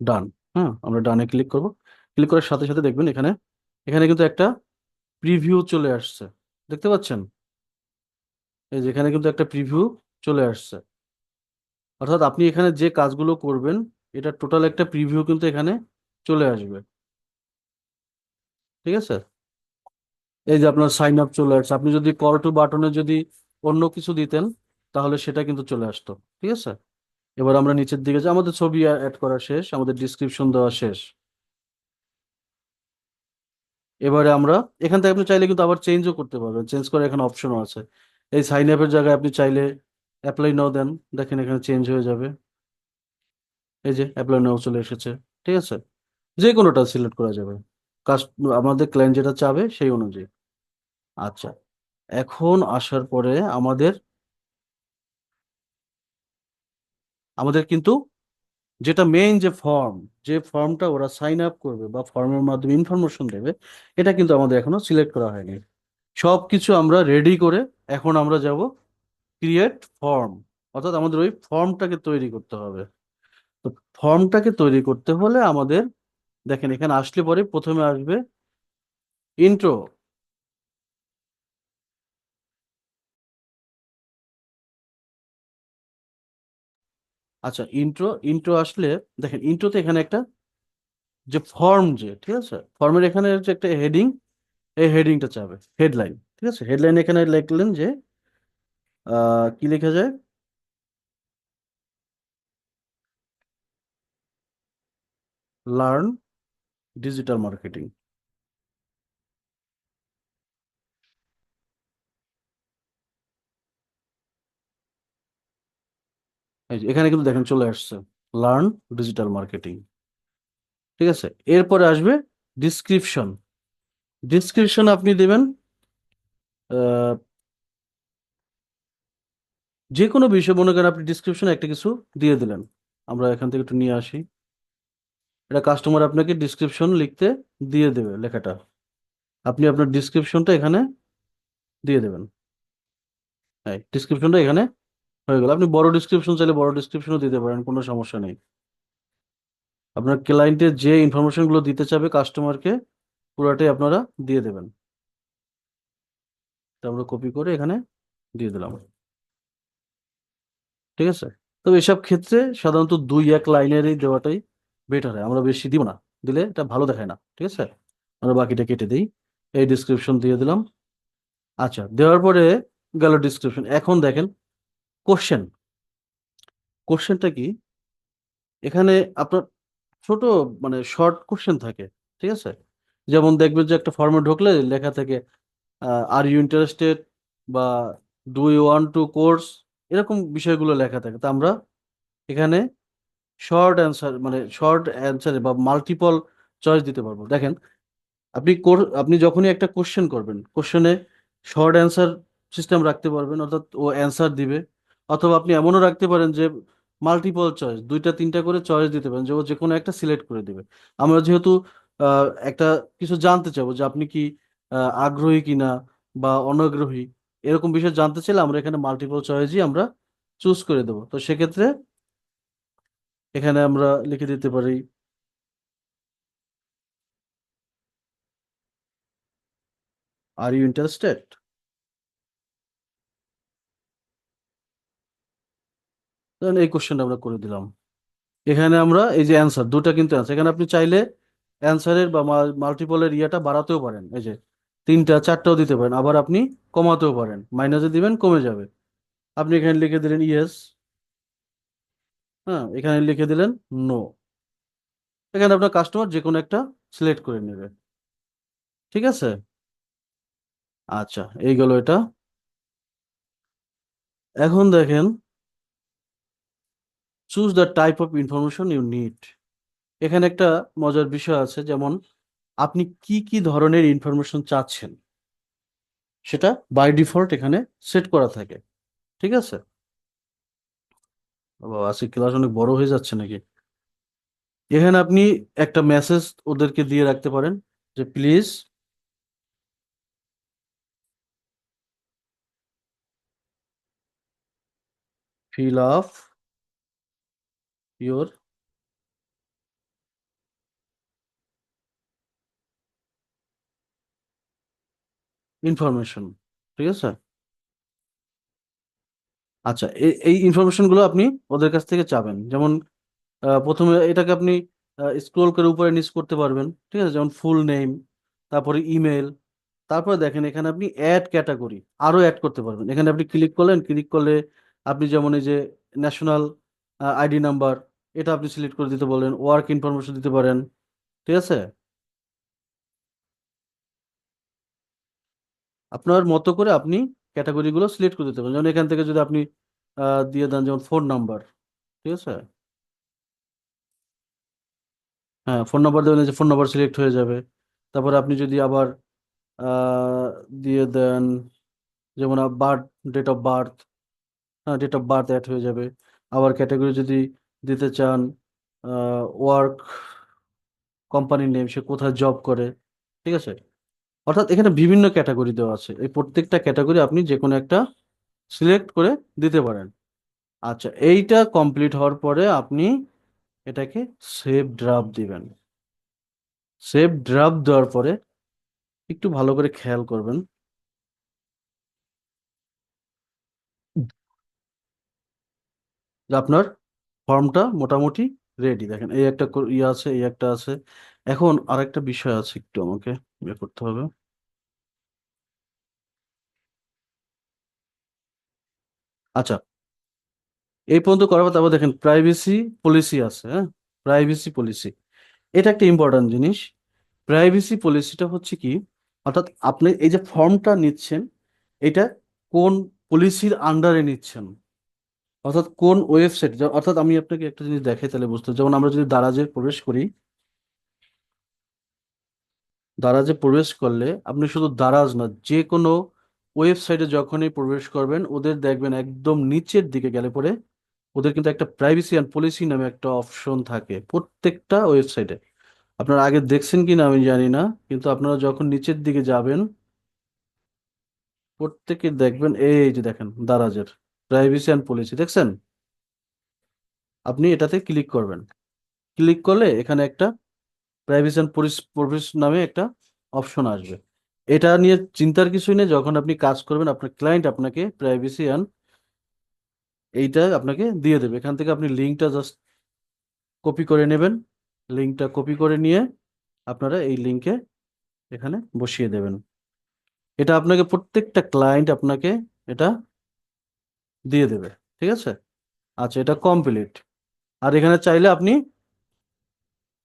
ডান। হ্যাঁ, আমরা ডানে ক্লিক করব। ক্লিক করার সাথে সাথে দেখবেন এখানে এখানে কিন্তু একটা প্রিভিউ চলে আসছে, দেখতে পাচ্ছেন? এই যে এখানে কিন্তু একটা প্রিভিউ চলে আসছে, অর্থাৎ আপনি এখানে যে কাজগুলো করবেন এটা টোটাল একটা প্রিভিউ কিন্তু এখানে চলে আসবে। ঠিক আছে, এই যে আপনার সাইন আপ চলে আসছে। আপনি যদি কল টু বাটনে যদি অন্য কিছু দিতেন তাহলে সেটা কিন্তু চলে আসতো। ঠিক আছে, এবার আমরা নিচের দিকে যে আমাদের ছবি অ্যাড করা শেষ, আমাদের ডিসক্রিপশন দেওয়া শেষ। এবারে আমরা এখান থেকে আপনি চাইলে কিন্তু আবার চেঞ্জও করতে পারবেন, চেঞ্জ করার এখানে অপশনও আছে। এই সাইন আপের জায়গায় আপনি চাইলে অ্যাপ্লাই নাও দেন, দেখেন এখানে চেঞ্জ হয়ে যাবে। এই যে অ্যাপ্লাই নাও চলে এসেছে। ঠিক আছে, যে কোনোটা সিলেক্ট করা যাবে, কাস্ট আমাদের ক্লায়েন্ট যেটা চাবে সেই অনুযায়ী। আচ্ছা, এখন আসার পরে আমাদের আমাদের কিন্তু যেটা মেইন যে ফর্ম, যে ফর্মটা ওরা সাইন আপ করবে বা ফর্মের মাধ্যমে ইনফরমেশন দেবে, এটা কিন্তু আমাদের এখনো সিলেক্ট করা হয়নি। সব কিছু আমরা রেডি করে এখন আমরা যাব ক্রিয়েট ফর্ম, অর্থাৎ আমাদের ওই ফর্মটাকে তৈরি করতে হবে। তো ফর্মটাকে তৈরি করতে হলে আমাদের দেখেন এখানে আসলে পরে প্রথমে আসবে ইন্ট্রো। আচ্ছা, ইন্ট্রো ইন্ট্রো আসলে দেখেন ইন্ট্রোতে এখানে একটা যে ফর্ম, যে ঠিক আছে ফর্মের এখানে যে একটা হেডিং, এই হেডিংটা চাবে হেডলাইন। ঠিক আছে, হেডলাইন এখানে লিখলেন যে কি লেখা যায়, লার্ন ডিজিটাল মার্কেটিং। এখানে কিন্তু দেখেন চলে আসছে লার্ন ডিজিটাল মার্কেটিং। ঠিক আছে, এরপরে আসবে ডিসক্রিপশন। ডিসক্রিপশন আপনি দেবেন আহ, যে কোনো বিষয়, মনে করেন আপনি ডিসক্রিপশনে একটা কিছু দিয়ে দিলেন। আমরা এখান থেকে একটু নিয়ে আসি, এটা কাস্টমার আপনাকে ডিসক্রিপশন লিখতে দিয়ে দেবে লেখাটা, আপনি আপনার ডিসক্রিপশনটা এখানে দিয়ে দেবেন। হ্যাঁ, ডিসক্রিপশনটা এখানে হয়ে গেল। আপনি বড় ডিসক্রিপশন চাইলে বড় ডিসক্রিপশনও দিতে পারেন, কোনো সমস্যা নেই। আপনার ক্লায়েন্টের যে ইনফরমেশন গুলো দিতে চাবে কাস্টমারকে পুরাটাই আপনারা দিয়ে দেবেন। তা আমরা কপি করে এখানে দিয়ে দিলাম। ঠিক আছে, তো এসব ক্ষেত্রে সাধারণত 2-1 লাইনেরই দেওয়াটাই বেটার হয়, আমরা বেশি দিব না, দিলে এটা ভালো দেখায় না। ঠিক আছে, আমরা বাকিটা কেটে দিই। এই ডিসক্রিপশন দিয়ে দিলাম। আচ্ছা, দেওয়ার পরে গেল ডিসক্রিপশন। এখন দেখেন কোশ্চেন। কোশ্চেনটা কি, এখানে আপনার ছোট মানে শর্ট কোশ্চেন থাকে। ঠিক আছে, যেমন দেখবেন যে একটা ফর্মে ঢুকলে লেখা থাকে আর ইউ ইন্টারেস্টেড বা do you want to course, এরকম বিষয়গুলো লেখা থাকে। তা আমরা এখানে শর্ট অ্যান্সার মানে শর্ট অ্যান্সার বা মাল্টিপল চয়েস দিতে পারবো। দেখেন আপনি যখনই একটা কোশ্চেন করবেন, কোশ্চেনে শর্ট অ্যান্সার সিস্টেম রাখতে পারবেন, অর্থাৎ ও অ্যান্সার দিবে। অথবা আপনি এমনও রাখতে পারেন যে মাল্টিপল চয়েস, 2-3টা করে চয়েস দিতে পারেন, যে ও যে কোনো একটা সিলেক্ট করে দিবে। আমরা যেহেতু একটা কিছু জানতে চাবো যে আপনি কি আগ্রহী কিনা বা অনাগ্রহী, এরকম বিষয় জানতে চাইলে আমরা এখানে মাল্টিপল চয়েসই আমরা চুজ করে দেবো। তো সেক্ষেত্রে এখানে আমরা লিখে দিতে পারি আর ইউ ইন্টারেস্টেড। এই কোশ্চেনটা আমরা করে দিলাম। এখানে আমরা এই যে অ্যান্সার দুটা কিন্তু অ্যান্সার, এখানে আপনি চাইলে অ্যান্সারের বা মাল্টিপলের ইয়েটা বাড়াতেও পারেন, এই যে তিনটা চারটাও দিতে পারেন, আবার আপনি কমাতেও পারেন, মাইনাসে দিবেন কমে যাবে। আপনি এখানে লিখে দিলেন ইয়েস, হ্যাঁ এখানে লিখে দিলেন নো। এখানে আপনার কাস্টমার যে কোনো একটা সিলেক্ট করে নেবে। ঠিক আছে, আচ্ছা এই গেল এটা। এখন দেখেন choose the type of information you need. এখানে একটা মজার বিষয় আছে, যেমন আপনি কি কি ধরনের ইনফরমেশন চাচ্ছেন সেটা বাই ডিফল্ট এখানে সেট করা থাকে। ঠিক আছে, বাবা আজকে ক্লাস অনেক বড় হয়ে যাচ্ছে নাকি। এখানে আপনি একটা মেসেজ ওদেরকে দিয়ে রাখতে পারেন যে please fill up your information. ঠিক আছে, আচ্ছা এই ইনফরমেশন গুলো আপনি ওদের কাছ থেকে চাবেন। যেমন প্রথমে এটাকে আপনি স্ক্রোল করে উপরে নিচ করতে পারবেন। ঠিক আছে, যেমন ফুল নেম, তারপরে ইমেল, তারপরে দেখেন এখানে আপনি অ্যাড ক্যাটাগরি আরো অ্যাড করতে পারবেন। এখানে আপনি ক্লিক করলেন, ক্লিক করলে আপনি যেমন এই যে ন্যাশনাল আইডি নাম্বার, এটা আপনি সিলেক্ট করে দিতে বলেন, ওয়ার্ক ইনফরমেশন দিতে পারেন। ঠিক আছে, আপনার মতো করে আপনি ক্যাটাগরিগুলো সিলেক্ট করে দিতে পারেন। যেমন এখান থেকে যদি আপনি দিয়ে দেন যেমন ফোন নাম্বার, ঠিক আছে, হ্যাঁ ফোন নাম্বার দেবেন, যে ফোন নাম্বার সিলেক্ট হয়ে যাবে। তারপরে আপনি যদি আবার আহ, দিয়ে দেন যেমন বার্থ, ডেট অফ বার্থ, হ্যাঁ ডেট অফ বার্থ অ্যাড হয়ে যাবে। আবার ক্যাটাগরি যদি দিতে চান ওয়ার্ক, কোম্পানির নেম, সে কোথায় জব করে। ঠিক আছে, অর্থাৎ এখানে বিভিন্ন ক্যাটাগরি দেওয়া আছে, এই প্রত্যেকটা ক্যাটাগরি আপনি যে কোনো একটা সিলেক্ট করে দিতে পারেন। আচ্ছা এইটা কমপ্লিট হওয়ার পরে আপনি এটাকে সেভ ড্রাফট দিবেন। সেভ ড্রাফট দেওয়ার পরে একটু ভালো করে খেয়াল করবেন যে আপনার ফর্মটা মোটামুটি রেডি। দেখেন এই একটা ইয়ে আছে, এই একটা আছে। এখন আরেকটা বিষয় আছে, একটু আমাকে ইয়ে করতে হবে। আচ্ছা এই পর্যন্ত করার পর তারপর দেখেন প্রাইভেসি পলিসি আছে, হ্যাঁ প্রাইভেসি পলিসি এটা একটা ইম্পর্ট্যান্ট জিনিস। প্রাইভেসি পলিসিটা হচ্ছে কি, অর্থাৎ আপনি এই যে ফর্মটা নিচ্ছেন এটা কোন পলিসির আন্ডারে নিচ্ছেন, অর্থাৎ কোন ওয়েবসাইট। অর্থাৎ আমি আপনাকে একটা জিনিস দেখাই তাহলে বুঝতে হবে। যেমন আমরা যদি দারাজে প্রবেশ করি, দারাজে প্রবেশ করলে আপনি শুধু দারাজ না, যে কোনো ওয়েবসাইটে যখনই প্রবেশ করবেন ওদের দেখবেন একদম নিচের দিকে গেলে পরে ওদের কিন্তু একটা প্রাইভেসি অ্যান্ড পলিসি নামে একটা অপশন থাকে প্রত্যেকটা ওয়েবসাইটে। আপনারা আগে দেখছেন কি না আমি জানি না, কিন্তু আপনারা যখন নিচের দিকে যাবেন প্রত্যেকে দেখবেন এই যে দেখেন দারাজের প্রাইভেসি অ্যান্ড পলিসি দেখছেন, আপনি এটাতে ক্লিক করবেন। ক্লিক করলে এখানে একটা প্রাইভেসি অ্যান্ড পলিসি নামে একটা অপশন আসবে। এটা নিয়ে চিন্তার কিছুই নেই, যখন আপনি কাজ করবেন আপনার ক্লায়েন্ট আপনাকে প্রাইভেসি অ্যান্ড এইটা আপনাকে দিয়ে দেবে। এখান থেকে আপনি লিঙ্কটা জাস্ট কপি করে নেবেন, লিঙ্কটা কপি করে নিয়ে আপনারা এই লিঙ্কে এখানে বসিয়ে দেবেন। এটা আপনাকে প্রত্যেকটা ক্লায়েন্ট আপনাকে এটা দিয়ে দেবে। ঠিক আছে, আচ্ছা এটা কমপ্লিট। আর এখানে চাইলে আপনি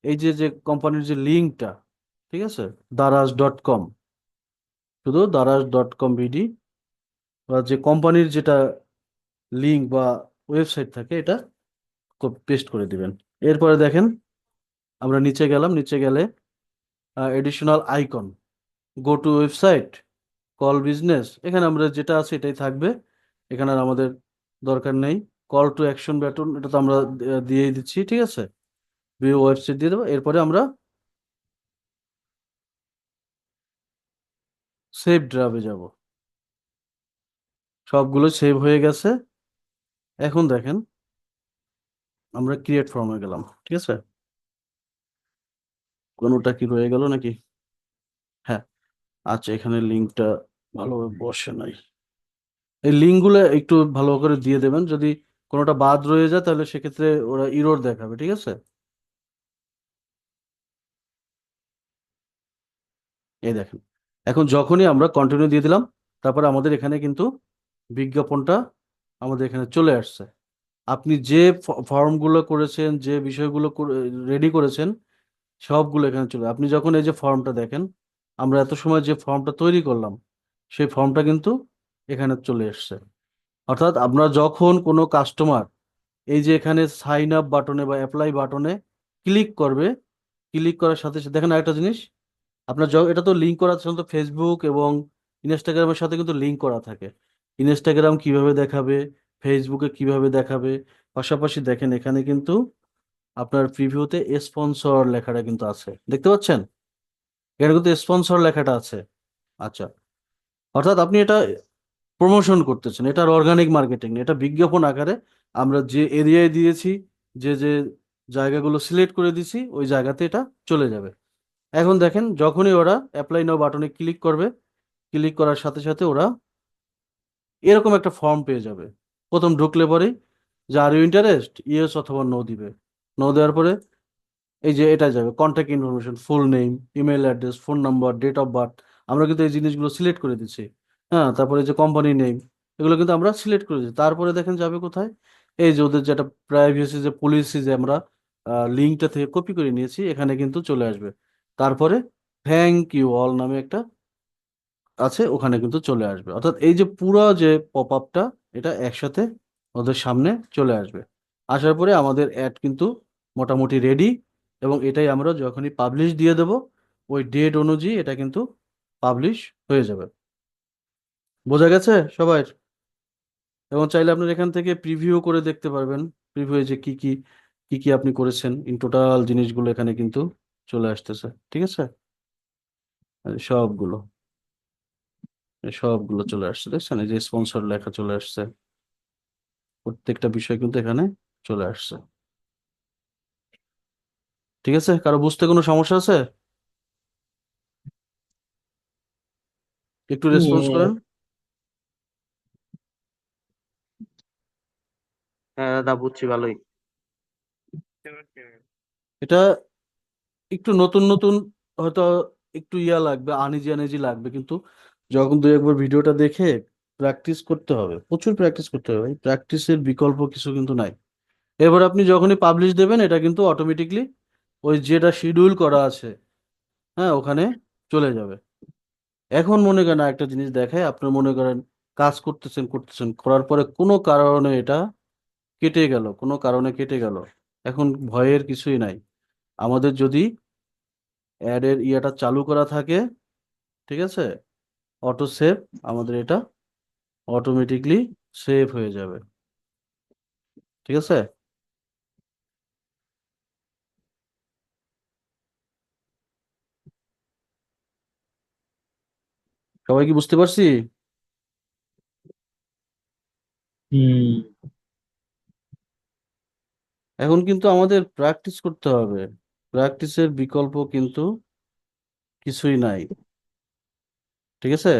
এই যে যে কোম্পানির যে লিঙ্কটা, ঠিক আছে, daraz.com, শুধু daraz.com বিডি বা যে কোম্পানির যেটা লিঙ্ক বা ওয়েবসাইট থাকে এটা পেস্ট করে দিবেন। এরপরে দেখেন আমরা নিচে গেলাম, নিচে গেলে additional icon, go to website, call business, এখানে আমরা যেটা আছে এটাই থাকবে। এখানে আর আমাদের দরকার নেই। কল টু অ্যাকশন বাটন এটা তো আমরা দিয়েই দিচ্ছি। ঠিক আছে, ভিউ ওয়েবসাইট দিয়ে দেবো। এরপরে আমরা সেভ ড্রাফে যাব। সবগুলো সেভ হয়ে গেছে। এখন দেখেন আমরা ক্রিয়েট ফর্মে গেলাম, ঠিক আছে? কোনোটা কি রয়ে গেল নাকি? হ্যাঁ, আচ্ছা, এখানে লিঙ্কটা ভালোভাবে বসে নাই। এই লিঙ্কগুলো একটু ভালো করে দিয়ে দেবেন, যদি কোনোটা বাদ রয়ে যায় তাহলে সেক্ষেত্রে ওরা ইরর দেখাবে, ঠিক আছে? এই দেখেন, এখন যখনই আমরা কন্টিনিউ দিয়ে দিলাম, তারপরে আমাদের এখানে কিন্তু বিজ্ঞাপনটা আমাদের এখানে চলে আসছে। আপনি যে ফর্মগুলো করেছেন, যে বিষয়গুলো রেডি করেছেন, সবগুলো এখানে চলে। আপনি যখন এই যে ফর্মটা দেখেন, আমরা এত সময় যে ফর্মটা তৈরি করলাম, সেই ফর্মটা কিন্তু এখানে চলে এসছে। অর্থাৎ আমরা যখন কোনো কাস্টমার এই যে এখানে সাইন আপ বাটনে বা অ্যাপ্লাই বাটনে ক্লিক করবে, ক্লিক করার সাথে সাথে দেখেন আরেকটা জিনিস, আপনার এটা তো লিঙ্ক করা সাধারণত ফেসবুক এবং ইনস্টাগ্রামের সাথে কিন্তু লিঙ্ক করা থাকে। ইনস্টাগ্রাম কিভাবে দেখাবে, ফেসবুকে কিভাবে দেখাবে, পাশাপাশি দেখেন এখানে কিন্তু আপনার প্রিভিউতে স্পন্সর লেখাটা কিন্তু আছে, দেখতে পাচ্ছেন? এখানে কিন্তু স্পন্সর লেখাটা আছে। আচ্ছা, অর্থাৎ আপনি এটা প্রমোশন করতেছেন, এটার অর্গানিক মার্কেটিং, এটা বিজ্ঞাপন আকারে আমরা যে এরিয়ায় দিয়েছি, যে যে জায়গাগুলো সিলেক্ট করে দিছি, ওই জায়গাতে এটা চলে যাবে। এখন দেখেন যখনই ওরা অ্যাপ্লাই নাও বাটনে ক্লিক করবে, ক্লিক করার সাথে সাথে ওরা এরকম একটা ফর্ম পেয়ে যাবে। প্রথম ঢুকলে পরে যে আর ইউ ইন্টারেস্ট, ইয়েস অথবা নো দিবে। নো দেওয়ার পরে এই যে এটা যাবে contact information, full name, email address, phone number, date of birth. আমরা কিন্তু এই জিনিসগুলো সিলেক্ট করে দিচ্ছি। হ্যাঁ, তারপরে যে কোম্পানি নেম, এগুলো কিন্তু আমরা সিলেক্ট করে দিচ্ছি। তারপরে দেখেন যাবে কোথায়, এই যে ওদের যেটা প্রাইভেসি যে পলিসি যে আমরা লিঙ্কটা থেকে কপি করে নিয়েছি, এখানে কিন্তু চলে আসবে। তারপরে থ্যাংক ইউ অল নামে একটা আছে, ওখানে কিন্তু চলে আসবে। অর্থাৎ এই যে পুরো যে পপ আপটা, এটা একসাথে ওদের সামনে চলে আসবে। আসার পরে আমাদের অ্যাড কিন্তু মোটামুটি রেডি, এবং এটাই আমরা যখনই পাবলিশ দিয়ে দেব, ওই ডেট অনুযায়ী এটা কিন্তু পাবলিশ হয়ে যাবে। বোঝা গেছে সবার? এবং চাইলে আপনার এখান থেকে প্রিভিউ করে দেখতে পারবেন, প্রিভিউ যে কি কি আপনি করেছেন, ইন টোটাল জিনিসগুলো এখানে কিন্তু চলে আসতেছে, ঠিক আছে? সবগুলো সবগুলো চলে আসছে, দেখছেন? এই যে স্পন্সর লেখা চলে আসছে, প্রত্যেকটা বিষয় কিন্তু এখানে চলে আসছে। ঠিক আছে, কারো বুঝতে কোনো সমস্যা আছে? একটু রেসপন্স করেন। হ্যাঁ দাদা, বুঝছি ভালোই। এটা একটু নতুন নতুন হয়তো একটু লাগবে, আনিজি আনিজি লাগবে, কিন্তু যখন দুই একবার ভিডিওটা দেখে প্র্যাকটিস করতে হবে, প্রচুর প্র্যাকটিস করতে হবে। প্র্যাকটিসের বিকল্প কিছু কিন্তু নাই। এবার আপনি যখনই পাবলিশ দেবেন, এটা কিন্তু অটোমেটিকলি ওই যেটা শিডিউল করা আছে, হ্যাঁ, ওখানে চলে যাবে। এখন মনে করেন একটা জিনিস দেখায়, আপনার মনে করেন কাজ করতেছেন করতেছেন করার পরে কোনো কারণে এটা কেটে গেল, কোনো কারণে কেটে গেল, এখন ভয়ের কিছুই নাই। আমাদের যদি অ্যাডের ইয়েটা চালু করা থাকে, ঠিক আছে, অটো সেভ, আমাদের এটা অটোমেটিকলি সেভ হয়ে যাবে, ঠিক আছে? সবাই কি বুঝতে পারছি? হুম। এখন কিন্তু আমাদের প্র্যাকটিস করতে হবে, প্র্যাকটিসের বিকল্প কিন্তু কিছুই নাই, ঠিক আছে?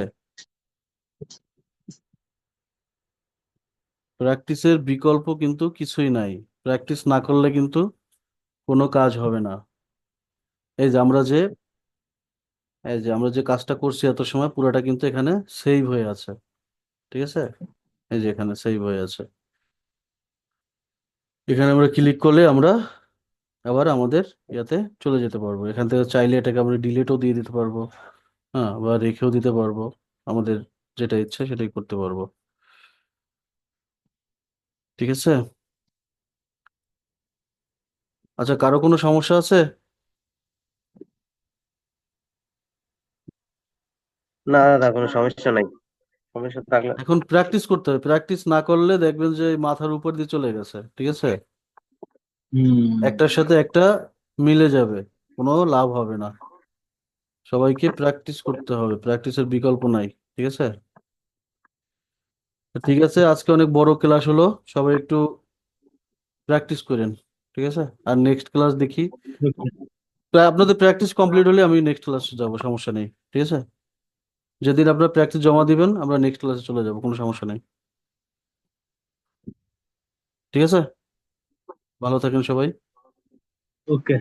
প্র্যাকটিসের বিকল্প কিন্তু কিছুই নাই। প্র্যাকটিস না করলে কিন্তু কোনো কাজ হবে না। এই যে আমরা যে কাজটা করছি এত সময়, পুরোটা কিন্তু এখানে সেভ হয়ে আছে, ঠিক আছে? এই যে এখানে সেভ হয়ে আছে। এখানে আমরা ক্লিক করলে আমরা আবার আমাদের ইয়াতে চলে যেতে পারবো। এখান থেকে চাইলে এটাকে আমরা ডিলিটও দিয়ে দিতে পারবো, হ্যাঁ, বা রেখেও দিতে পারবো। আমাদের যেটা ইচ্ছে সেটাই করতে পারবো, ঠিক আছে? আচ্ছা, কারো কোনো সমস্যা আছে? না দাদা, কোনো সমস্যা নাই। সমস্যা থাকলে এখন প্র্যাকটিস করতে হবে, প্র্যাকটিস না করলে দেখবেন যে মাথার উপর দিয়ে চলে গেছে, ঠিক আছে? হুম। একটার সাথে একটা মিলে যাবে, কোনো লাভ হবে না। সবাইকে প্র্যাকটিস করতে হবে, প্র্যাকটিসের বিকল্প নাই, ঠিক আছে? তো ঠিক আছে, আজকে অনেক বড় ক্লাস হলো, সবাই একটু প্র্যাকটিস করেন, ঠিক আছে? আর নেক্সট ক্লাস দেখি, আপনাদের প্র্যাকটিস কমপ্লিট হলে আমি নেক্সট ক্লাসে যাব, সমস্যা নেই, ঠিক আছে? যেদিন আপনারা প্র্যাকটিস জমা দিবেন আমরা নেক্সট ক্লাসে চলে যাব, কোনো সমস্যা নেই, ঠিক আছে? ভালো থাকেন সবাই। ওকে।